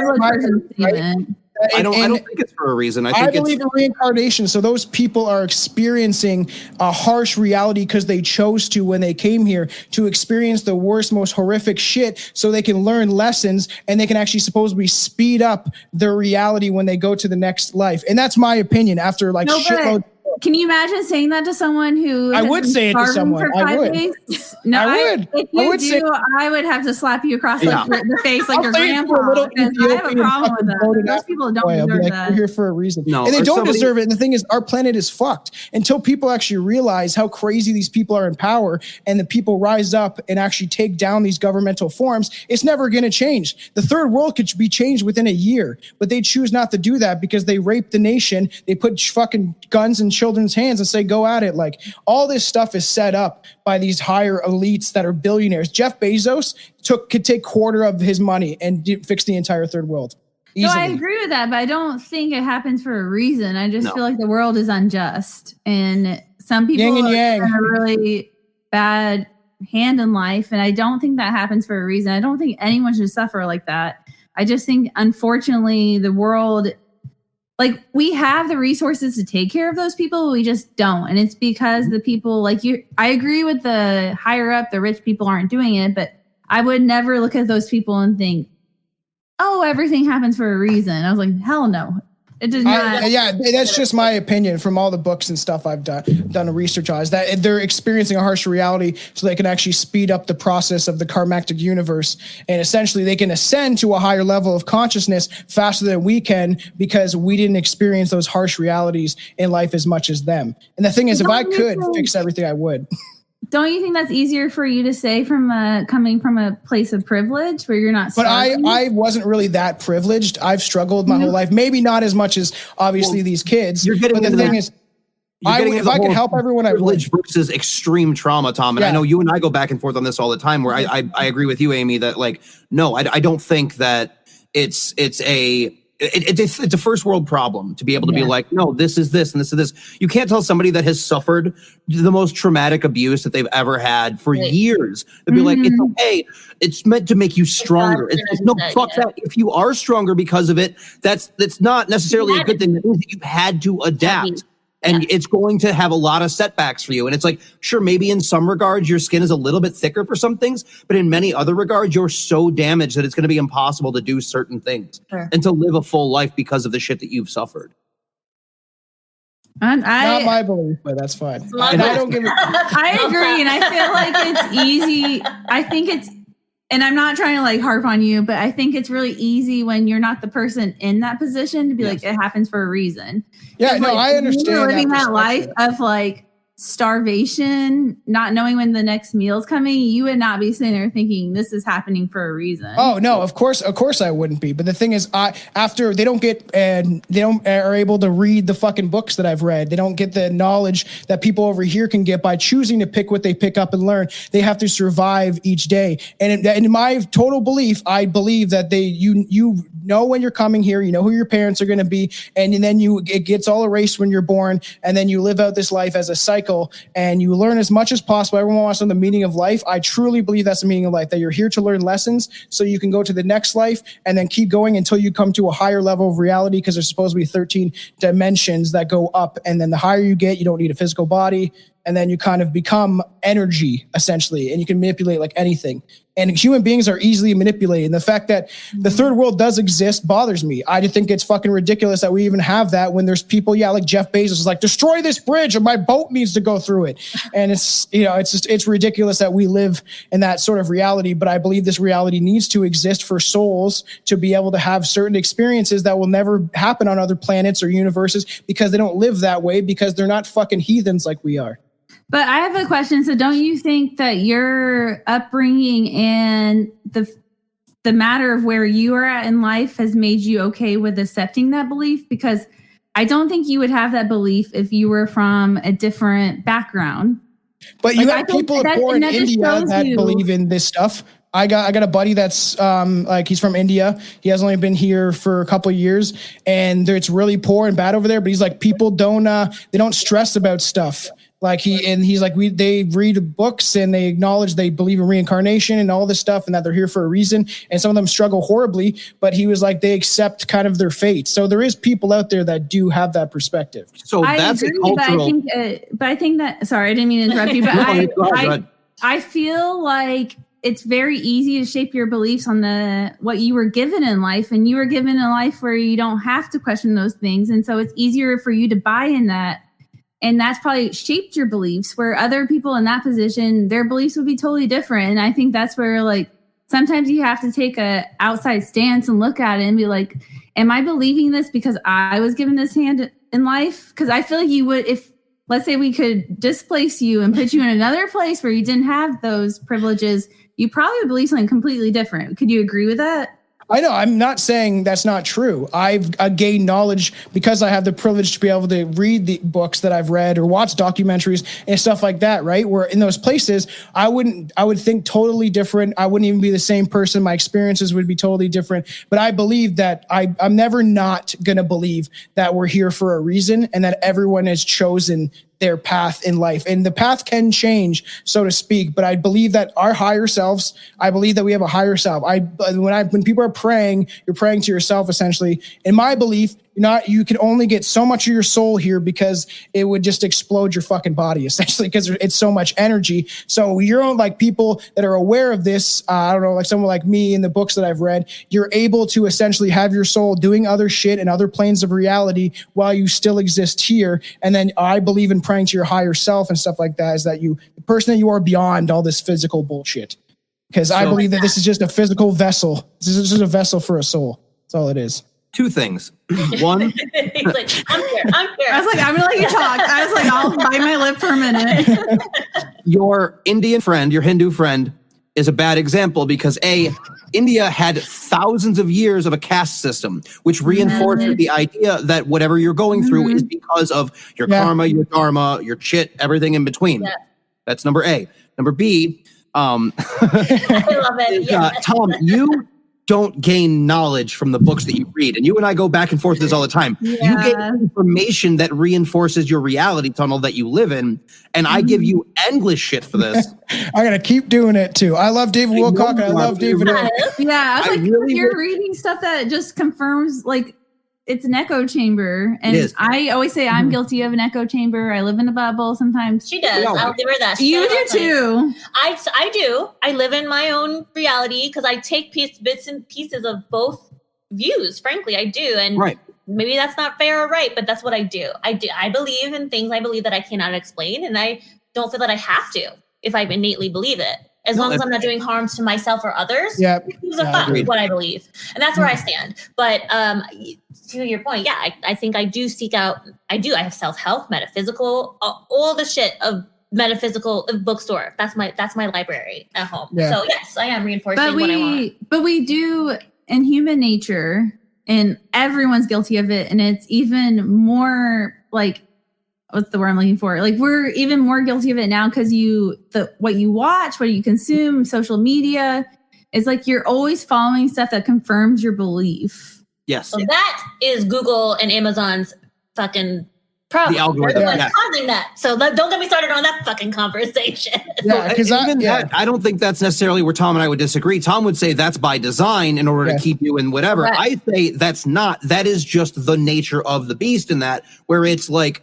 I don't think it's for a reason. I believe in reincarnation. So those people are experiencing a harsh reality because they chose to when they came here to experience the worst, most horrific shit so they can learn lessons and they can actually supposedly speed up their reality when they go to the next life. And that's my opinion after like shitload. Can you imagine saying that to someone who I would say it to someone. I would. No, I would. If you I would have to slap you across the face like your grandpa. I have a problem with that. Those people don't deserve that. We're here for a reason. No, and they don't deserve it. And the thing is, our planet is fucked. Until people actually realize how crazy these people are in power and the people rise up and actually take down these governmental forms, it's never going to change. The third world could be changed within a year, but they choose not to do that because they rape the nation. They put fucking guns in children's hands and say, go at it. Like all this stuff is set up by these higher elites that are billionaires. Jeff Bezos could take quarter of his money and fix the entire third world. Easily. No, I agree with that, but I don't think it happens for a reason. I just feel like the world is unjust and some people are in a really bad hand in life. And I don't think that happens for a reason. I don't think anyone should suffer like that. I just think, unfortunately, the world, like, we have the resources to take care of those people, we just don't. And it's because the people like you, I agree with the higher up, the rich people aren't doing it, but I would never look at those people and think, oh, everything happens for a reason. I was like, hell no. It does not. That's just my opinion from all the books and stuff I've done research on, is that they're experiencing a harsh reality so they can actually speed up the process of the karmatic universe. And essentially they can ascend to a higher level of consciousness faster than we can because we didn't experience those harsh realities in life as much as them. And the thing is, if I could fix everything, I would. Don't you think that's easier for you to say from coming from a place of privilege where you're not starving? But I wasn't really that privileged. I've struggled my whole life. Maybe not as much as obviously these kids. But the thing is, if I could help everyone, I would. Privilege versus extreme trauma, Tom. And I know you and I go back and forth on this all the time where I agree with you, Amy, that like, no, I don't think that it's a first world problem to be able to be like, no, this is this and this is this. You can't tell somebody that has suffered the most traumatic abuse that they've ever had for years. They'll be like, it's okay. It's meant to make you stronger. It's no, fuck that. If you are stronger because of it, that's not necessarily a good thing. That means that you've had to adapt. And it's going to have a lot of setbacks for you. And it's like, sure, maybe in some regards, your skin is a little bit thicker for some things, but in many other regards, you're so damaged that it's going to be impossible to do certain things and to live a full life because of the shit that you've suffered. Not my belief, but that's fine. And I don't give it. I agree. And I feel like it's easy. I think it's, and I'm not trying to like harp on you, but I think it's really easy when you're not the person in that position to be like, it happens for a reason. Yeah, no, I understand. You're living that life of like starvation, not knowing when the next meal's coming, you would not be sitting there thinking this is happening for a reason. Oh no, of course I wouldn't be. But the thing is, after they don't are able to read the fucking books that I've read. They don't get the knowledge that people over here can get by choosing to pick what they pick up and learn. They have to survive each day. And in my total belief, I believe that you know when you're coming here, you know who your parents are going to be, and then it gets all erased when you're born, and then you live out this life as a cycle. And you learn as much as possible. Everyone wants to know the meaning of life. I truly believe that's the meaning of life, that you're here to learn lessons so you can go to the next life and then keep going until you come to a higher level of reality, because there's supposed to be 13 dimensions that go up. And then the higher you get, you don't need a physical body. And then you kind of become energy, essentially, and you can manipulate like anything. And human beings are easily manipulated. And the fact that the third world does exist bothers me. I just think it's fucking ridiculous that we even have that when there's people, like Jeff Bezos is like, destroy this bridge or my boat needs to go through it. And it's ridiculous that we live in that sort of reality. But I believe this reality needs to exist for souls to be able to have certain experiences that will never happen on other planets or universes, because they don't live that way, because they're not fucking heathens like we are. But I have a question. So don't you think that your upbringing and the matter of where you are at in life has made you okay with accepting that belief? Because I don't think you would have that belief if you were from a different background. But you have people born in India that believe in this stuff. I got a buddy that's he's from India. He has only been here for a couple of years, and it's really poor and bad over there. But he's like, people don't stress about stuff. Like he's like, they read books and they acknowledge they believe in reincarnation and all this stuff and that they're here for a reason. And some of them struggle horribly, but he was like, they accept kind of their fate. So there is people out there that do have that perspective. So that's agree, cultural. but I think that, sorry, I didn't mean to interrupt you, but Go ahead. I feel like it's very easy to shape your beliefs on what you were given in life, and you were given a life where you don't have to question those things. And so it's easier for you to buy in that. And that's probably shaped your beliefs, where other people in that position, their beliefs would be totally different. And I think that's where, like, sometimes you have to take a outside stance and look at it and be like, am I believing this because I was given this hand in life? Because I feel like you would, if, let's say we could displace you and put you in another place where you didn't have those privileges, you probably would believe something completely different. Could you agree with that? I know. I'm not saying that's not true. I've gained knowledge because I have the privilege to be able to read the books that I've read or watch documentaries and stuff like that, right? Where in those places, I would think totally different. I wouldn't even be the same person. My experiences would be totally different. But I believe that I'm never not going to believe that we're here for a reason and that everyone has chosen their path in life. And the path can change, so to speak. But I believe that our higher selves, I believe that we have a higher self. When people are praying, you're praying to yourself, essentially. In my belief, you can only get so much of your soul here because it would just explode your fucking body, essentially, because it's so much energy. So you're like people that are aware of this. I don't know, like someone like me in the books that I've read, you're able to essentially have your soul doing other shit in other planes of reality while you still exist here. And then I believe in praying to your higher self and stuff like that, is that the person that you are beyond all this physical bullshit. Because I believe that this is just a physical vessel. This is just a vessel for a soul. That's all it is. Two things. One, he's like, I'm here. I was like, I'm gonna let you talk. I was like, I'll bite my lip for a minute. your Indian friend, your Hindu friend, is a bad example because India had thousands of years of a caste system, which reinforces the idea that whatever you're going through is because of your karma, your dharma, your shit, everything in between. Yeah. That's number A. Number B, I love it. Tom, you don't gain knowledge from the books that you read. And you and I go back and forth this all the time. Yeah. You get information that reinforces your reality tunnel that you live in. And I give you endless shit for this. I got to keep doing it too. I love David Wilcock and I love David. Yeah. I was like, you're reading stuff that just confirms, like, it's an echo chamber. And I always say I'm guilty of an echo chamber. I live in a bubble sometimes. She does. I'll give her that. You do too. I do. I live in my own reality because I take bits and pieces of both views. Frankly, I do. And maybe that's not fair or right, but that's what I do. I believe in things I believe that I cannot explain. And I don't feel that I have to if I innately believe it. As long as I'm not doing harm to myself or others, these are fun, what I believe. And that's where I stand. But to your point, I think I do seek out, I have self-help, metaphysical, all the shit of metaphysical bookstore. That's my library at home. Yeah. So yes, I am reinforcing what I want. But we do in human nature, and everyone's guilty of it. And it's even more like, what's the word I'm looking for? Like, we're even more guilty of it now because what you watch, what you consume, social media, is like you're always following stuff that confirms your belief. Yes. So that is Google and Amazon's fucking problem. The algorithm. They're the ones causing that. So don't get me started on that fucking conversation. Yeah, because I don't think that's necessarily where Tom and I would disagree. Tom would say that's by design in order to keep you in whatever. Right. I say that's not. That is just the nature of the beast in that, where it's like,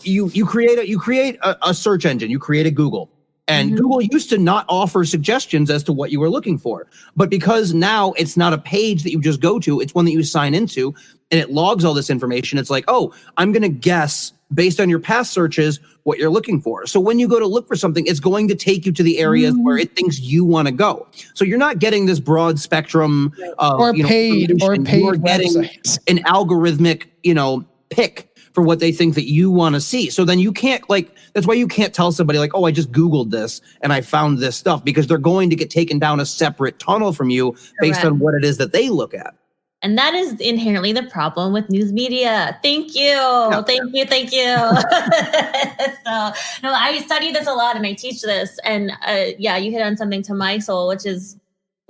you create a search engine, you create a Google, and Google used to not offer suggestions as to what you were looking for. But because now it's not a page that you just go to, it's one that you sign into and it logs all this information. It's like, oh, I'm going to guess based on your past searches what you're looking for. So when you go to look for something, it's going to take you to the areas where it thinks you want to go. So you're not getting this broad spectrum of paid you're getting an algorithmic, pick for what they think that you want to see. So then you can't, that's why you can't tell somebody like, oh, I just Googled this and I found this stuff, because they're going to get taken down a separate tunnel from you based on what it is that they look at. And that is inherently the problem with news media. Thank you. Yeah. Thank you. I study this a lot and I teach this. And you hit on something to my soul, which is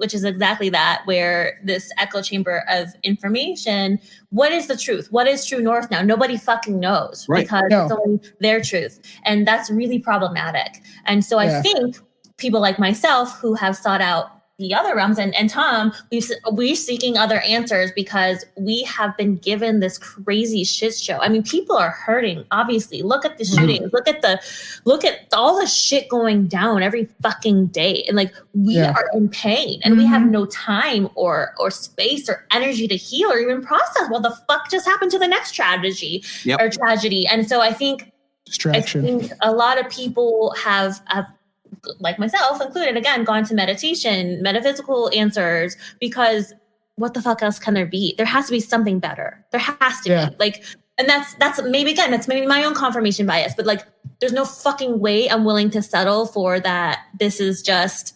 which is exactly that, where this echo chamber of information, what is the truth? What is true north now? Nobody fucking knows because it's only their truth. And that's really problematic. And so I think people like myself who have sought out the other realms and Tom, we're seeking other answers because we have been given this crazy shit show. I mean, people are hurting, obviously. Look at the shootings. Look at all the shit going down every fucking day. And like we are in pain and we have no time or space or energy to heal or even process what the fuck just happened to the next tragedy or tragedy. And so I think a lot of people have like myself included, again, gone to meditation, metaphysical answers, because what the fuck else can there be? There has to be something better. There has to be. Like, and that's maybe my own confirmation bias, but like, there's no fucking way I'm willing to settle for that. This is just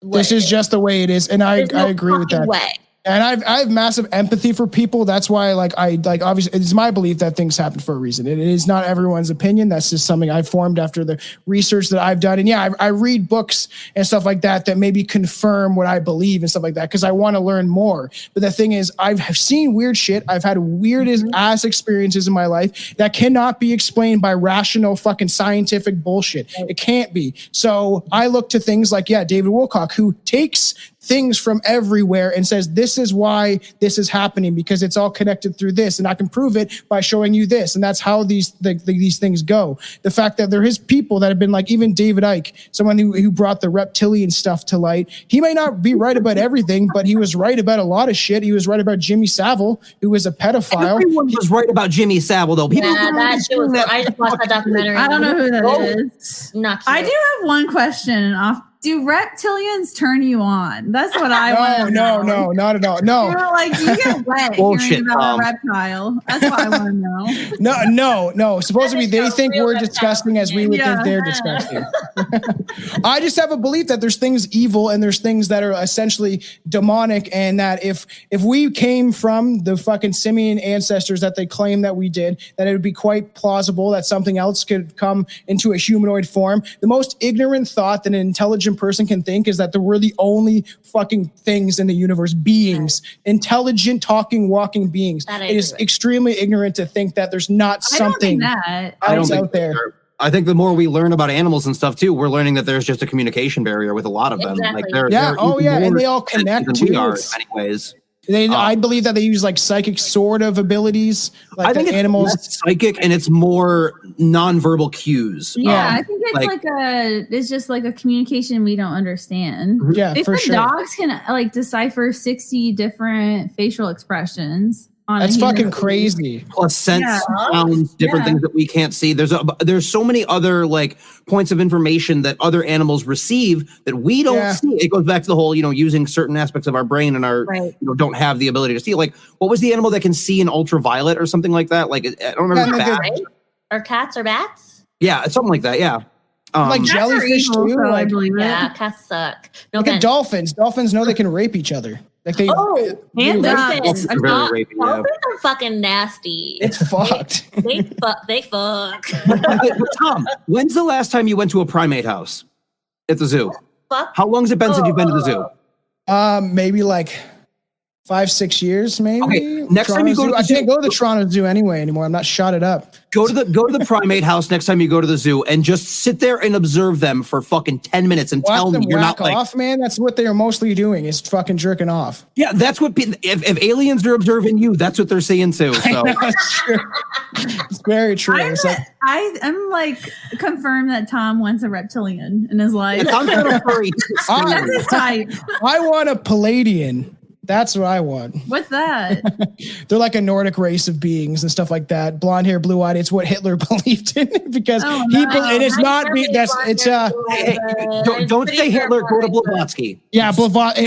the way it is. And I agree with that. Way. And I have massive empathy for people. That's why, obviously, it's my belief that things happen for a reason. It is not everyone's opinion. That's just something I've formed after the research that I've done. And I read books and stuff like that maybe confirm what I believe and stuff like that because I want to learn more. But the thing is, I've seen weird shit. I've had weirdest ass experiences in my life that cannot be explained by rational fucking scientific bullshit. It can't be. So I look to things like, David Wilcock, who takes things from everywhere and says, this is why this is happening because it's all connected through this. And I can prove it by showing you this. And that's how these things go. The fact that there is people that have been like, even David Icke, someone who brought the reptilian stuff to light. He may not be right about everything, but he was right about a lot of shit. He was right about Jimmy Savile, who was a pedophile. Everyone was right about Jimmy Savile, though. People that shit was. I just watched that documentary. I don't know who that is. Not cute. I do have one question do reptilians turn you on? That's what I want to know. No, not at all. No. You're like, you get wet hearing about a reptile. That's what I want to know. No. Supposedly they think we're disgusting as we would think they're disgusting. I just have a belief that there's things evil and there's things that are essentially demonic, and that if we came from the fucking simian ancestors that they claim that we did, that it would be quite plausible that something else could come into a humanoid form. The most ignorant thought that an intelligent person can think is that we're the only fucking things in the universe, beings, intelligent, talking, walking beings. It is extremely ignorant to think that there's not something out there. I think the more we learn about animals and stuff too, we're learning that there's just a communication barrier with a lot of them. Like they're and they all connect too. We are in many ways. I believe that they use like psychic sort of abilities. Like I think animals less psychic and it's more nonverbal cues. Yeah, I think it's it's just like a communication we don't understand. Yeah, they for said sure. Dogs can like decipher 60 different facial expressions. That's fucking crazy. Plus sense sounds, different things that we can't see. There's so many other like points of information that other animals receive that we don't see. It goes back to the whole, using certain aspects of our brain and our, don't have the ability to see. Like, what was the animal that can see in ultraviolet or something like that? Like, I don't remember. Right? Or cats or bats? Yeah, something like that. Yeah. Like jellyfish too. So I believe it. Yeah, cats suck. No, look at dolphins. Dolphins know they can rape each other. Like they. And dolphins are fucking nasty. It's fucked. They fuck. Tom, when's the last time you went to a primate house at the zoo? Fuck. How long has it been since you've been to the zoo? Maybe like 5-6 years, maybe. Okay, next time you go to the zoo, I can't go to the Toronto Zoo anymore. I'm not shotted up. Go to the primate house next time you go to the zoo and just sit there and observe them for fucking 10 minutes and tell me you're not like off, man. That's what they are mostly doing is fucking jerking off. Yeah, that's what if aliens are observing you, that's what they're seeing too. So that's true. It's very true. I'm like confirmed that Tom wants a reptilian in his life. I'm not a furry. That's his type. I want a Palladian. That's what I want. What's that? They're like a Nordic race of beings and stuff like that. Blonde hair, blue eyed. It's what Hitler believed in because and it's not. Don't say Hitler. Go to Blavatsky. Yeah,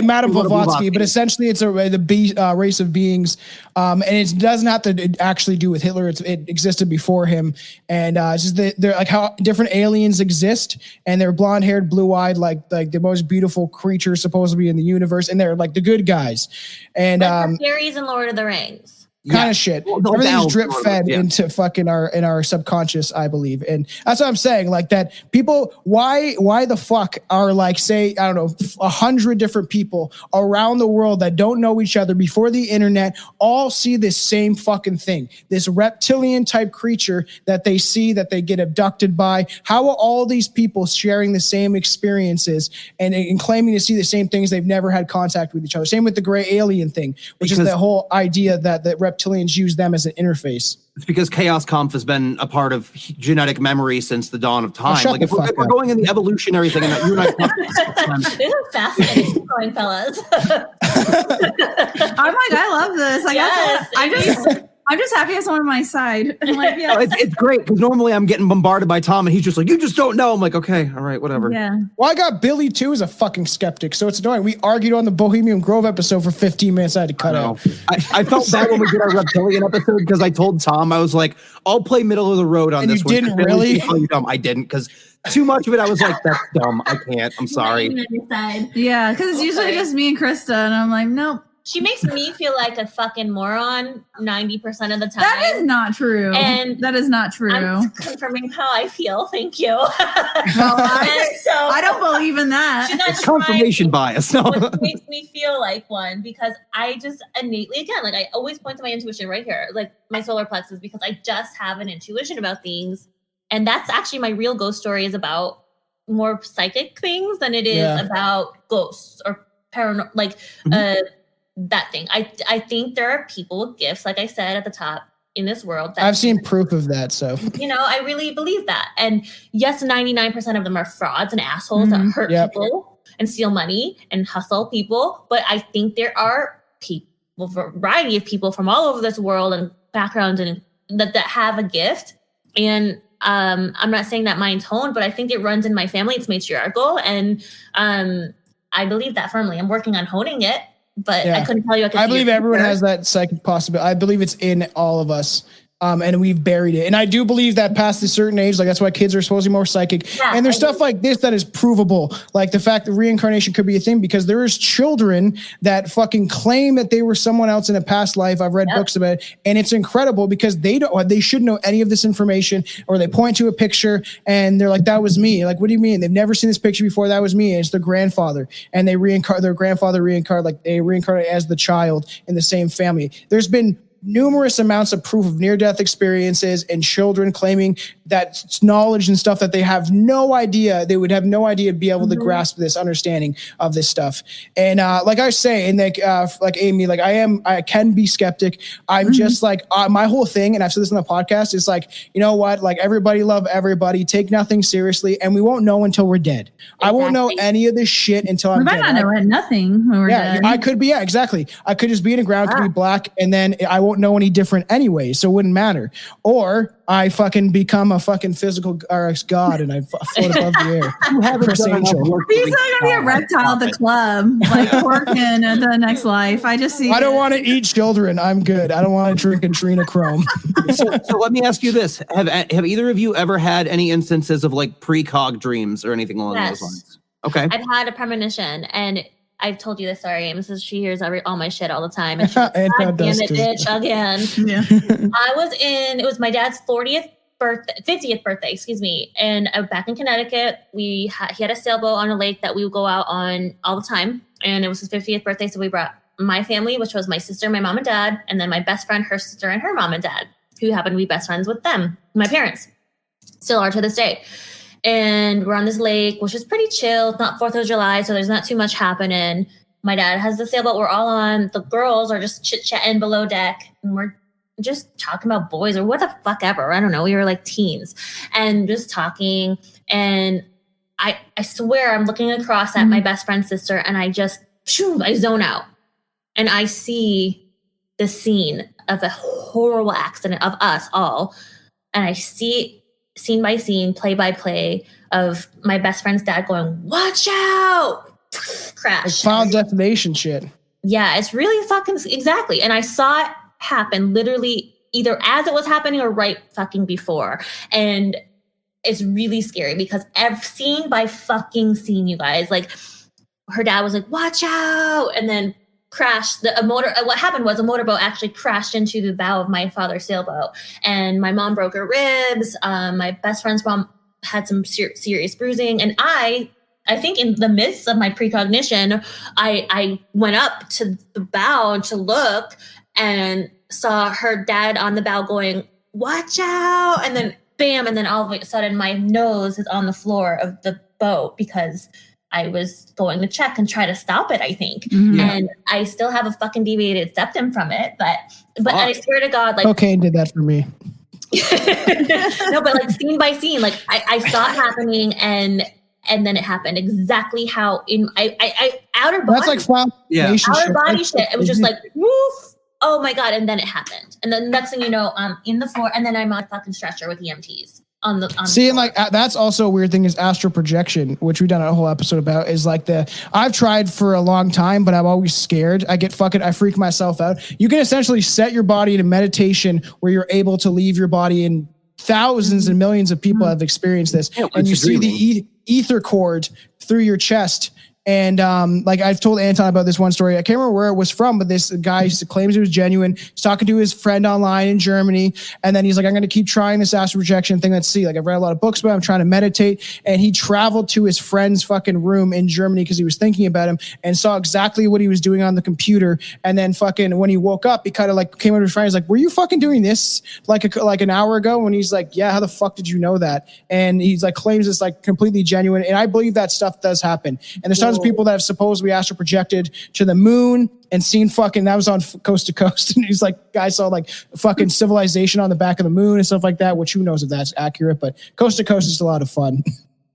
Madame Blavatsky. But essentially, it's the race of beings, and it doesn't have to actually do with Hitler. It existed before him, and it's just they're like how different aliens exist, and they're blonde haired, blue eyed, like the most beautiful creatures supposed to be in the universe, and they're like the good guys. And like the fairies in Lord of the Rings. kind of shit. Well, everything's drip fed into fucking our subconscious, I believe. And that's what I'm saying. Like that people, why the fuck are like, say, I don't know, 100 different people around the world that don't know each other before the internet all see this same fucking thing, this reptilian type creature that they see, that they get abducted by. How are all these people sharing the same experiences and claiming to see the same things? They've never had contact with each other. Same with the gray alien thing, which is the whole idea that reptilians use them as an interface. It's because Chaos Conf has been a part of genetic memory since the dawn of time. Like if we're going in the evolutionary thing, and you and I this is fascinating, going fellas. I'm like, I love this. Like, yes, I'm just happy it's on my side. I'm like, yeah, it's great because normally I'm getting bombarded by Tom, and he's just like, "You just don't know." I'm like, "Okay, all right, whatever." Yeah. Well, I got Billy too as a fucking skeptic, so it's annoying. We argued on the Bohemian Grove episode for 15 minutes. I had to cut out. I felt bad when we did our reptilian episode because I told Tom I was like, "I'll play middle of the road on and this one." You didn't really? I didn't because too much of it. I was like, "That's dumb. I can't. I'm sorry." Yeah, because it's usually just me and Krista, and I'm like, nope. She makes me feel like a fucking moron 90% of the time. That is not true. And that is not true. I'm confirming how I feel. Thank you. Well, I don't believe in that. It's confirmation bias. No. Which makes me feel like one because I just innately, again, like I always point to my intuition right here, like my solar plexus, because I just have an intuition about things. And that's actually my real ghost story is about more psychic things than it is about ghosts or paranormal, like, that thing. I think there are people with gifts, like I said at the top, in this world. I've seen proof of that, so. I really believe that. And yes, 99% of them are frauds and assholes that hurt people and steal money and hustle people. But I think there are people, a variety of people from all over this world and backgrounds and that have a gift. And I'm not saying that mine's honed, but I think it runs in my family. It's matriarchal. And I believe that firmly. I'm working on honing it. But I couldn't tell you. I believe everyone has that psychic possibility. I believe it's in all of us. And we've buried it. And I do believe that past a certain age, like that's why kids are supposed to be more psychic. Yeah, and there's stuff like this that is provable. Like the fact that reincarnation could be a thing because there is children that fucking claim that they were someone else in a past life. I've read books about it. And it's incredible because they shouldn't know any of this information, or they point to a picture and they're like, that was me. Like, what do you mean? They've never seen this picture before. That was me. And it's their grandfather. And they their grandfather reincarnated as the child in the same family. There's been numerous amounts of proof of near-death experiences and children claiming that knowledge and stuff that they have no idea, they would have no idea to be able to grasp this understanding of this stuff. And like I say, and like Amy, like I can be skeptic. I'm just like, my whole thing, and I've said this on the podcast, is like, you know what? Like everybody love everybody, take nothing seriously, and we won't know until we're dead. Exactly. I won't know any of this shit until I'm dead. We might not know nothing when we're dead. I could be, exactly. I could just be in the ground, could be black, and then I won't know any different anyway, so it wouldn't matter. Or I fucking become a fucking physical god and I float above the air. You haven't He's not gonna be a reptile at the club, like working at the next life. I don't want to eat children. I'm good. I don't want to drink adrenochrome. So let me ask you this: Have either of you ever had any instances of like precog dreams or anything along those lines? Okay, I've had a premonition and I've told you this story. She hears all my shit all the time. And she's like, God damn it, bitch, again. Yeah. It was my dad's 50th birthday, excuse me. And back in Connecticut, he had a sailboat on a lake that we would go out on all the time. And it was his 50th birthday. So we brought my family, which was my sister, my mom and dad, and then my best friend, her sister, and her mom and dad, who happened to be best friends with them, my parents. Still are to this day. And we're on this lake, which is pretty chill. It's not 4th of July, so there's not too much happening. My dad has the sailboat we're all on. The girls are just chit-chatting below deck. And we're just talking about boys or what the fuck ever. I don't know. We were like teens. And just talking. And I swear I'm looking across at my best friend's sister and I zone out. And I see the scene of a horrible accident of us all. And I see scene by scene, play by play of my best friend's dad going, watch out, crash. Like Final Destination shit. Yeah, it's really fucking, exactly. And I saw it happen literally either as it was happening or right fucking before. And it's really scary because scene by fucking scene, you guys, like her dad was like, watch out. And then crashed. What happened was a motorboat actually crashed into the bow of my father's sailboat, and my mom broke her ribs. My best friend's mom had some serious bruising, and I think in the midst of my precognition, I went up to the bow to look and saw her dad on the bow going, "Watch out!" And then bam, and then all of a sudden my nose is on the floor of the boat because I was going to check and try to stop it, I think. Mm-hmm. And I still have a fucking deviated septum from it. But I swear to God, like cocaine did that for me. No, but like scene by scene, like I saw it happening and then it happened exactly how I outer body. That's like outer body shit. It was just like woof. Oh my God. And then it happened. And then next thing you know, I'm in the floor and then I'm on a fucking stretcher with EMTs. On the and like that's also a weird thing is astral projection, which we've done a whole episode about, is like I've tried for a long time, but I'm always scared. I freak myself out. You can essentially set your body into meditation where you're able to leave your body, and thousands and millions of people have experienced this. And you see the ether cord through your chest. And like I've told Anton about this one story. I can't remember where it was from, but this guy claims it was genuine. He's talking to his friend online in Germany, and then he's like, "I'm going to keep trying this astral projection thing. Let's see." Like I've read a lot of books about it. I'm trying to meditate, and he traveled to his friend's fucking room in Germany because he was thinking about him and saw exactly what he was doing on the computer. And then fucking when he woke up, he kind of like came over to his friend. He's like, "Were you fucking doing this like an hour ago?" And he's like, "Yeah, how the fuck did you know that?" And he's like claims it's like completely genuine. And I believe that stuff does happen. And there's tons of people that have supposedly astral projected to the moon and seen fucking, that was on Coast to Coast. And he's like, guys saw like fucking civilization on the back of the moon and stuff like that, which who knows if that's accurate, but Coast to Coast is a lot of fun.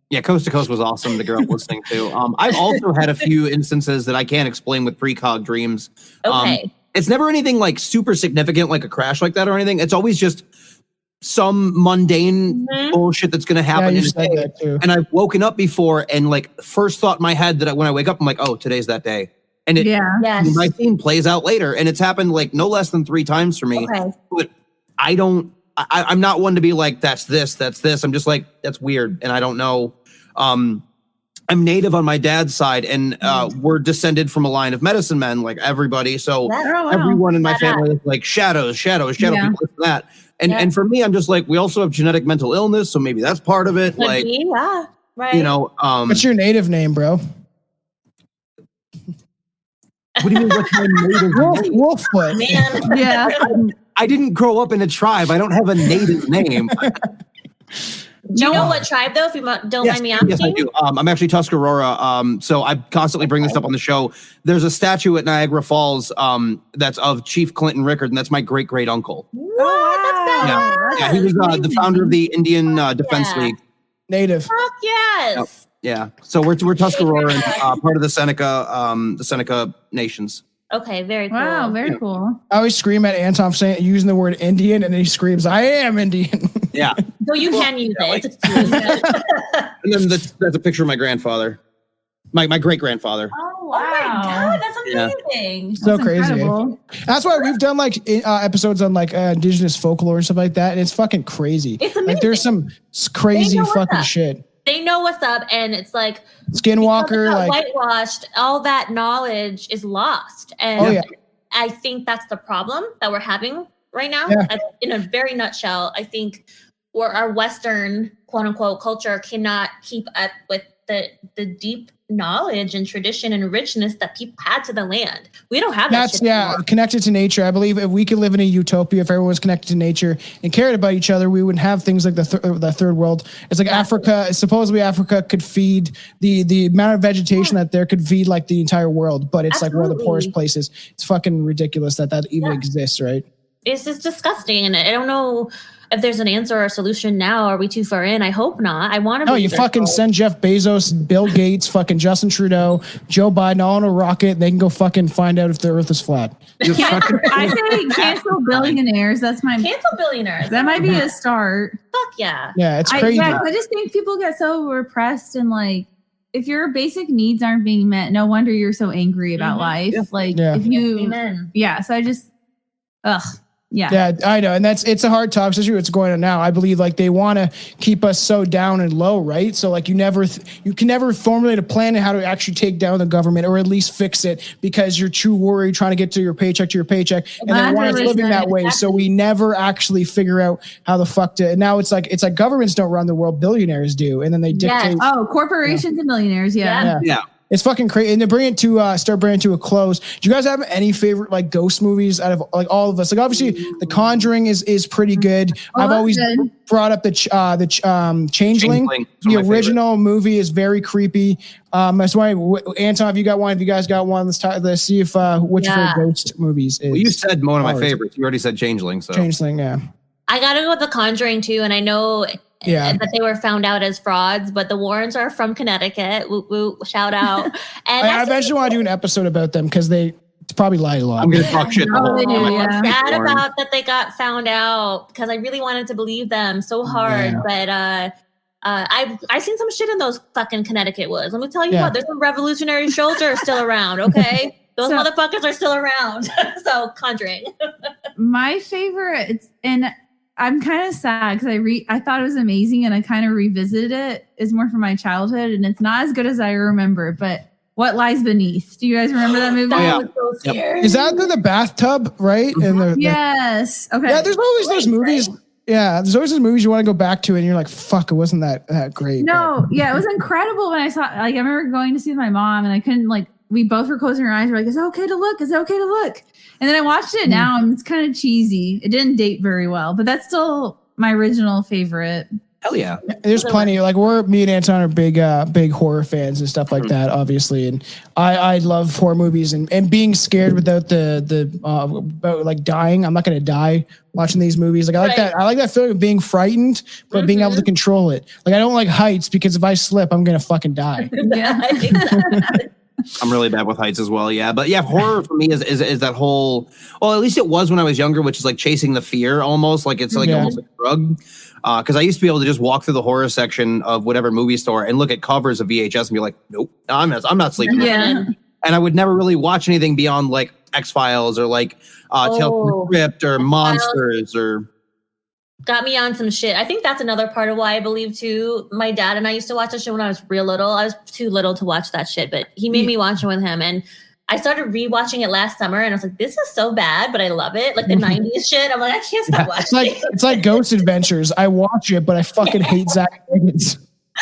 Yeah, Coast to Coast was awesome to grow up listening to. I've also had a few instances that I can't explain with precog dreams. Okay. It's never anything like super significant, like a crash like that or anything. It's always just some mundane bullshit that's going to happen in a day. And I've woken up before, and like first thought in my head that when I wake up, I'm like, "Oh, today's that day." And my scene plays out later, and it's happened like no less than 3 times for me. Okay. But I'm not one to be like, that's this. I'm just like, that's weird, and I don't know. I'm Native on my dad's side, and we're descended from a line of medicine men, like everybody. So everyone in my family is like shadows, people, this and that. And for me, I'm just like, we also have genetic mental illness, so maybe that's part of it. Could like, be, yeah, right. You know, what's your native name, bro? What do you mean? What's my native name? Wolffoot. Man. Yeah. I didn't grow up in a tribe. I don't have a native name. Do you know what tribe, though, if you don't mind me asking? Yes, I do. I'm actually Tuscarora. So I constantly bring this up on the show. There's a statue at Niagara Falls that's of Chief Clinton Rickard, and that's my great uncle. What? That's badass. Yeah, he was the founder of the Indian Defense League. Native. Fuck yes. Yeah. So we're Tuscarora, and part of the Seneca nations. Okay, very cool. Wow, very cool. I always scream at Anton for using the word Indian, and then he screams, "I am Indian." Yeah. So you can use it. It's exclusive. And then that's a picture of my grandfather, my great grandfather. Oh wow! Oh my God, that's amazing. So That's crazy. incredible. That's why we've done like episodes on like indigenous folklore and stuff like that, and it's fucking crazy. It's amazing. Like there's some crazy fucking up. shit. They know what's up, and it's like Skinwalker, like whitewashed. All that knowledge is lost, and I think that's the problem that we're having right now. Yeah. In a very nutshell, I think our Western quote unquote culture cannot keep up with the deep knowledge and tradition and richness that people had to the land. We don't have that. That's connected to nature. I believe if we could live in a utopia, if everyone was connected to nature and cared about each other, we wouldn't have things like the third world. It's like Africa. Supposedly Africa could feed the amount of vegetation that there could feed like the entire world, but it's like one of the poorest places. It's fucking ridiculous that even exists, right? It's just disgusting, and I don't know if there's an answer or a solution now. Are we too far in? I hope not. I want to. No, you fucking send Jeff Bezos, Bill Gates, fucking Justin Trudeau, Joe Biden all on a rocket. They can go fucking find out if the Earth is flat. I say cancel billionaires. That's my cancel billionaires. That might be a start. Fuck yeah. Yeah, it's crazy. I just think people get so repressed, and like if your basic needs aren't being met, no wonder you're so angry about life. Yeah. Like if you, Amen. yeah. So I just, Yeah, I know. And it's a hard topic, especially what's going on now. I believe like they want to keep us so down and low, right? So like you can never formulate a plan on how to actually take down the government or at least fix it because you're too worried trying to get to your paycheck. And they want us living that way. So we never actually figure out how the fuck to, and now it's like governments don't run the world, billionaires do. And then they dictate. Yes. Oh, corporations and millionaires. Yeah. It's fucking crazy. And to bring it to start bringing it to a close, do you guys have any favorite like ghost movies out of like all of us? Like obviously The Conjuring is pretty good. I've always brought up the Changeling. The original movie is very creepy. That's why Anton, if you got one, if you guys got one, let's see if which of your ghost movies is. Well, you said one of my favorites. You already said Changeling. So Changeling, yeah. I gotta go with The Conjuring too, and I know that they were found out as frauds, but the Warrens are from Connecticut. Woo, woo, shout out. And I eventually want to do an episode about them because they probably lied a lot. I'm gonna talk shit. I'm sad about that they got found out because I really wanted to believe them so hard, but I've seen some shit in those fucking Connecticut woods. Let me tell you what, there's some Revolutionary soldiers still around. Okay, those motherfuckers are still around. So Conjuring. My favorite, and I'm kind of sad because I thought it was amazing and I kind of revisited it. Is more from my childhood and it's not as good as I remember. But What Lies Beneath? Do you guys remember that movie? That was so scary. Is that the bathtub, right? And yes. Okay. Yeah, there's always those movies. Right? Yeah, there's always those movies you want to go back to, and you're like, "Fuck, it wasn't that great." No, it was incredible when I saw. Like, I remember going to see with my mom, and I couldn't like. We both were closing our eyes. We're like, "Is it okay to look? Is it okay to look?" And then I watched it now, and it's kind of cheesy. It didn't date very well, but that's still my original favorite. Hell yeah. There's plenty. Like me and Anton are big horror fans and stuff like that, obviously. And I love horror movies and being scared without about like dying. I'm not gonna die watching these movies. Like I like that. I like that feeling of being frightened, but being able to control it. Like I don't like heights because if I slip, I'm gonna fucking die. Yeah. I'm really bad with heights as well. Yeah. But yeah, horror for me is that whole, well, at least it was when I was younger, which is like chasing the fear almost. Like it's like almost like a drug. Because I used to be able to just walk through the horror section of whatever movie store and look at covers of VHS and be like, nope, I'm not sleeping. Yeah. And I would never really watch anything beyond like X-Files or like Tales from the Crypt or Monsters or. Got me on some shit. I think that's another part of why I believe too. My dad and I used to watch that shit when I was real little. I was too little to watch that shit, but he made me watch it with him. And I started rewatching it last summer and I was like, this is so bad, but I love it. Like the 90s shit. I'm like, I can't stop watching. It's like Ghost Adventures. I watch it, but I fucking hate Zach Bagans.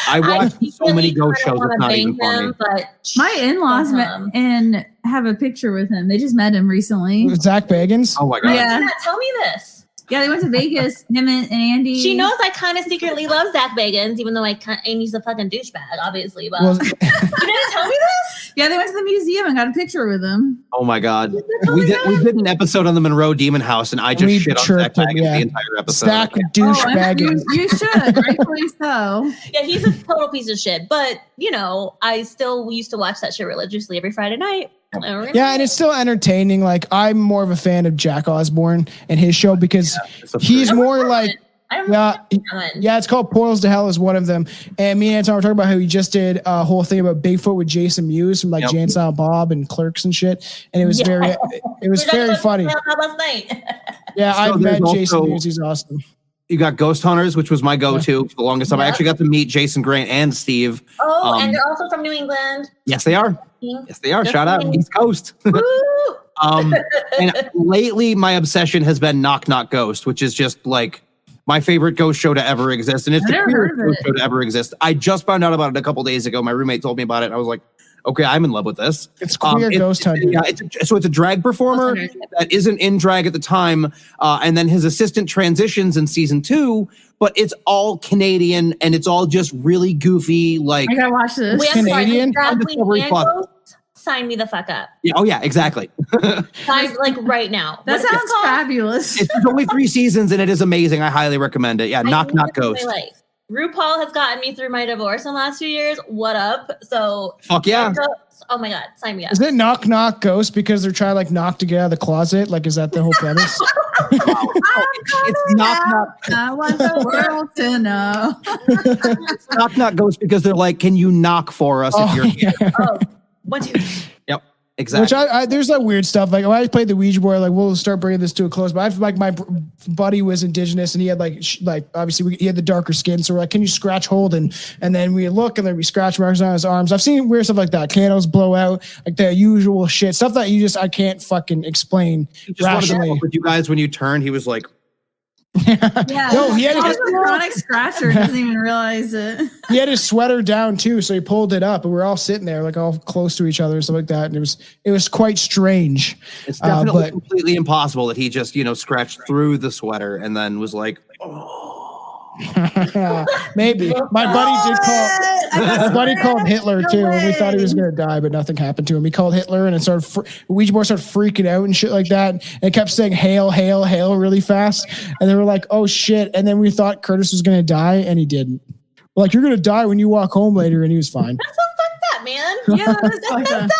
I watch so many ghost shows. It's not even funny. My in-laws met and have a picture with him. They just met him recently. Zach Bagans? Oh my God. Yeah. Tell me this. Yeah, they went to Vegas, him and Andy. She knows I kind of secretly love Zach Bagans, even though and he's a fucking douchebag, obviously. But you didn't tell me this? Yeah, they went to the museum and got a picture with him. Oh my God. We did an episode on the Monroe Demon House, and I just shit on Zach Bagans the entire episode. Zach douchebag. You should, rightfully so. Yeah, he's a total piece of shit. But, you know, I still used to watch that shit religiously every Friday night. Yeah, and it's still entertaining. Like I'm more of a fan of Jack Osborne and his show because he's more like it's called Portals to Hell is one of them. And me and Anton were talking about how he just did a whole thing about Bigfoot with Jason Mewes from like Jay and Silent Bob and Clerks and shit. And it was very funny. Last night. Yeah, I've met Jason Mewes. He's awesome. You got Ghost Hunters, which was my go-to for the longest time. I actually got to meet Jason Grant and Steve. Oh, and they're also from New England. Yes, they are. Yes, they are. Shout out East Coast. And lately, my obsession has been Knock Knock Ghost, which is just like my favorite ghost show to ever exist, and it's the weirdest ghost show to ever exist. I just found out about it a couple days ago. My roommate told me about it, and I was like, okay, I'm in love with this. It's queer ghost hunting. Yeah, so it's a drag performer that isn't in drag at the time, and then his assistant transitions in season 2, but it's all Canadian, and it's all just really goofy. Like I gotta watch this. Wait, Canadian. Sign me the fuck up. Yeah, oh yeah, exactly. Like right now. That sounds fabulous. It's only 3 seasons, and it is amazing. I highly recommend it. Yeah, Knock Knock Ghost. RuPaul has gotten me through my divorce in the last few years. What up? So fuck yeah. Oh my God, sign me up. Is it Knock Knock Ghost because they're trying to like knock to get out of the closet? Like, is that the whole premise? It's Knock Knock. I want the world to know. It's Knock Knock Ghost because they're like, can you knock for us if you're here? Oh, 1, 2. Yep. Exactly. Which I there's like weird stuff. Like when I played the Ouija board, like we'll start bringing this to a close. But I've like my buddy was indigenous and he had like obviously he had the darker skin. So we're like, can you scratch Holden? And then we look and then we scratch marks on his arms. I've seen weird stuff like that. Candles blow out, like the usual shit. Stuff that I can't fucking explain rationally. With you guys, when you turned, he was like, Yeah. No, he had a chronic scratcher. Doesn't even realize it. He had his sweater down too, so he pulled it up, and we were all sitting there, like all close to each other and stuff like that. And it was quite strange. It's definitely completely impossible that he just scratched through the sweater and then was like, oh. Maybe my buddy called Hitler too, and we thought he was gonna die, but nothing happened to him. He called Hitler, and it started Ouija board started freaking out and shit like that, and it kept saying "hail, hail, hail" really fast, and they were like, "Oh shit!" And then we thought Curtis was gonna die, and he didn't. We're like, you're gonna die when you walk home later, and he was fine. That's so fucked up, man. Yeah, that's fucked up.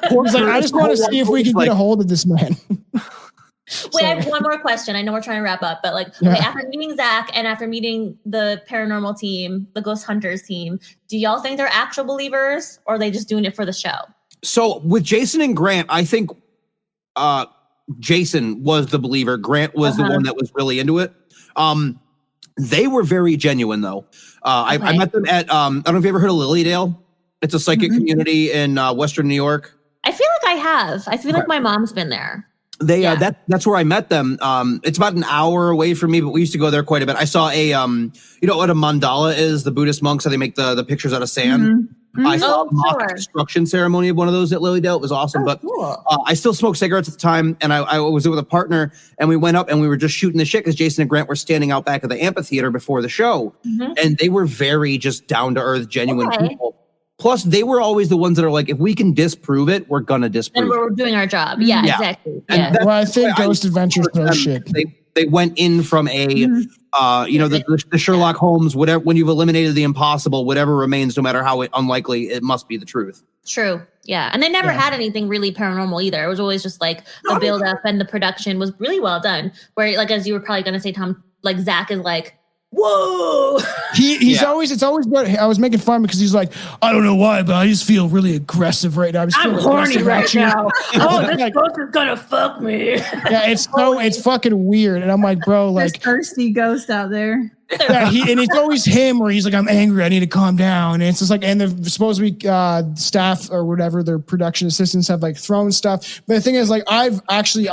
He's like, I just want to see if we can get a hold of this man. Wait, I have one more question. I know we're trying to wrap up, but okay, after meeting Zach and after meeting the paranormal team, the Ghost Hunters team, do y'all think they're actual believers or are they just doing it for the show? So with Jason and Grant, I think Jason was the believer. Grant was the one that was really into it. They were very genuine though. I met them at, I don't know if you ever heard of Lilydale. It's a psychic community in Western New York. I feel like I have. I feel like my mom's been there. That's where I met them. It's about an hour away from me, but we used to go there quite a bit. I saw you know what a mandala is? The Buddhist monks, how they make the pictures out of sand. I saw a mock construction ceremony of one of those at Lilydale. It was awesome. Cool. I still smoked cigarettes at the time, and I was with a partner, and we went up and we were just shooting the shit because Jason and Grant were standing out back of the amphitheater before the show, and they were very just down to earth, genuine people. Plus, they were always the ones that are like, if we can disprove it, we're gonna disprove it. And we're doing our job. Yeah, exactly. And well, I think Ghost Adventures throw shit. They went in from a, the Sherlock Holmes, whatever, when you've eliminated the impossible, whatever remains, no matter how unlikely, it must be the truth. True. Yeah. And they never had anything really paranormal either. It was always just like the build up and the production was really well done. Where, like, as you were probably going to say, Tom, like Zach is like, whoa. It's always good. I was making fun because he's like, I don't know why, but I just feel really aggressive right now. I'm horny right now. Oh, this ghost is gonna fuck me. Yeah, it's fucking weird. And I'm like, bro, like there's thirsty ghost out there. Yeah, and it's always him where he's like, I'm angry, I need to calm down. And it's just like, and they're supposed to be staff or whatever, their production assistants have like thrown stuff. But the thing is, like, I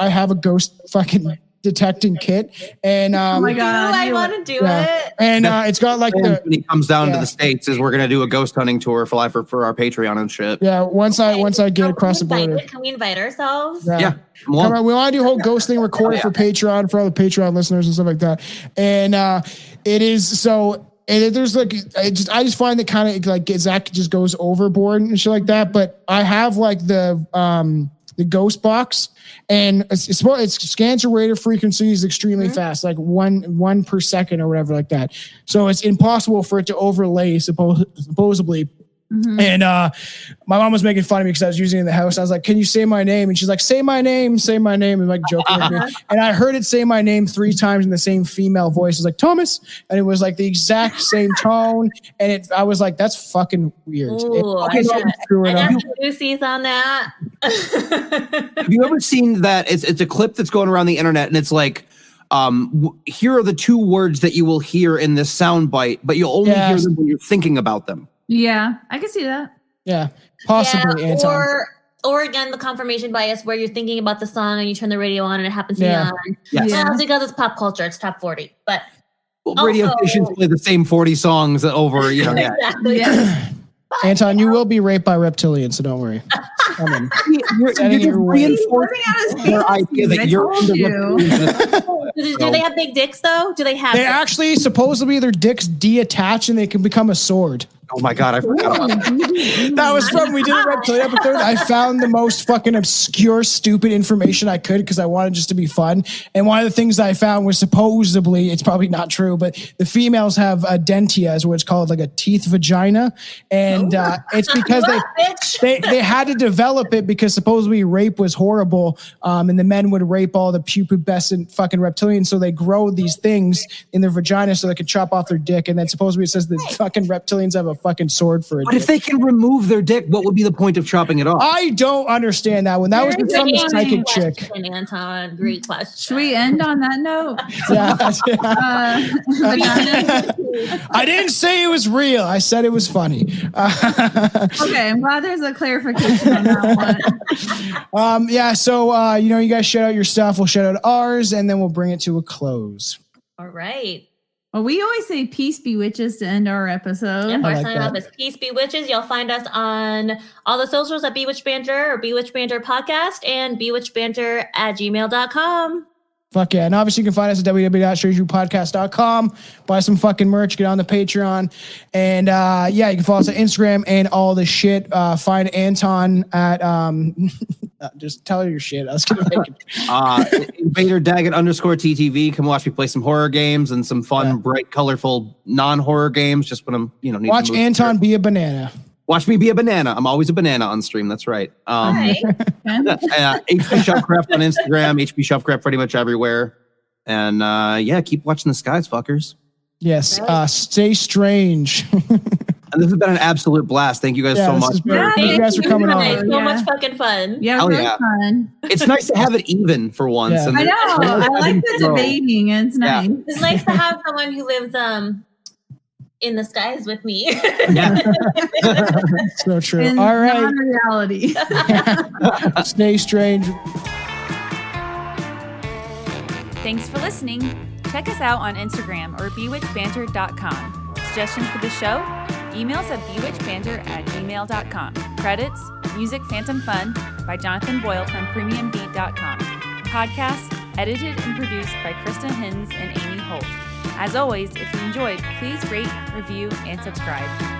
have a ghost fucking detecting kit, and oh my god, I want to do it. And it's got like when he comes down to the States, is we're gonna do a ghost hunting tour for our Patreon and shit. Yeah, once I get across the border. Can we invite ourselves? Yeah. Come on, we want to do a whole ghost thing recorded for Patreon, for all the Patreon listeners and stuff like that. And it is so. And there's like, I just find that kind of like Zach just goes overboard and shit like that. But I have like the ghost box, and it scans your radio frequencies extremely fast, like one per second or whatever like that. So it's impossible for it to overlay supposedly. And my mom was making fun of me because I was using it in the house. I was like, can you say my name? And she's like, say my name, and like joking with me. And I heard it say my name 3 times in the same female voice. It was like, Thomas. And it was like the exact same tone. And I was like, that's fucking weird. Ooh, I have Lucy's on that. Have you ever seen that? It's a clip that's going around the internet, and it's like, here are the 2 words that you will hear in this sound bite, but you'll only hear them when you're thinking about them. Yeah, I can see that. Yeah, possibly. Yeah, or again, the confirmation bias where you're thinking about the song and you turn the radio on and it happens to be on. Yes. Yeah, it's because it's pop culture. It's top 40. But radio stations play the same 40 songs over. Exactly. Yeah. Anton, you will be raped by reptilians, so don't worry. You're reinforcing their idea that you're Do they have big dicks though? Do they have? They actually supposedly their dicks deattach and they can become a sword. Oh my god, I forgot about that. That was fun. We did a reptilian episode. I found the most fucking obscure, stupid information I could because I wanted just to be fun. And one of the things that I found was supposedly, it's probably not true, but the females have a dentia, is what it's called, like a teeth vagina. And it's because they had to develop it because supposedly rape was horrible, and the men would rape all the pubescent fucking reptilians. So they grow these things in their vagina so they could chop off their dick. And then supposedly it says the fucking reptilians have a fucking sword for it. But if they can remove their dick, what would be the point of chopping it off? I don't understand that one. That was from the psychic chick. Anton, great question. Should we end on that note? I didn't say it was real. I said it was funny. Okay, I'm glad there's a clarification on that one. So you guys shout out your stuff. We'll shout out ours, and then we'll bring it to a close. All right. Well, we always say peace be witches to end our episode. Yep, our sign off is Peace Be Witches. You'll find us on all the socials at Bewitched Banter or Bewitched Banter Podcast and bewitchedbanter@gmail.com. Fuck yeah. And obviously you can find us at www.straightpodcast.com. Buy some fucking merch, get on the Patreon. And you can follow us on Instagram and all the shit. Find Anton at just tell her your shit. I was gonna make it. Invader Daggett _TTV. Come watch me play some horror games and some fun, bright, colorful, non-horror games. Just when I'm, need watch Anton be a banana. Watch me be a banana. I'm always a banana on stream. That's right. HP Shovecraft on Instagram. HP Shovecraft pretty much everywhere. And keep watching the skies, fuckers. Yes. Stay strange. And this has been an absolute blast. Thank you guys so much. Thank you guys for coming on. So much fucking fun. Yeah, really fun. It's nice to have it even for once. Yeah. And I know. I like the debating. It's nice. It's nice to have someone who lives in the skies with me. Yeah. So true. In all right. non-reality. Stay strange. Thanks for listening. Check us out on Instagram or bewitchedbanter.com. Suggestions for the show? Email us at bewitchedbanter@gmail.com. Credits, music Phantom Fun by Jonathan Boyle from premiumbeat.com. Podcast edited and produced by Kristen Hins and Amy Holt. As always, if you enjoyed, please rate, review, and subscribe.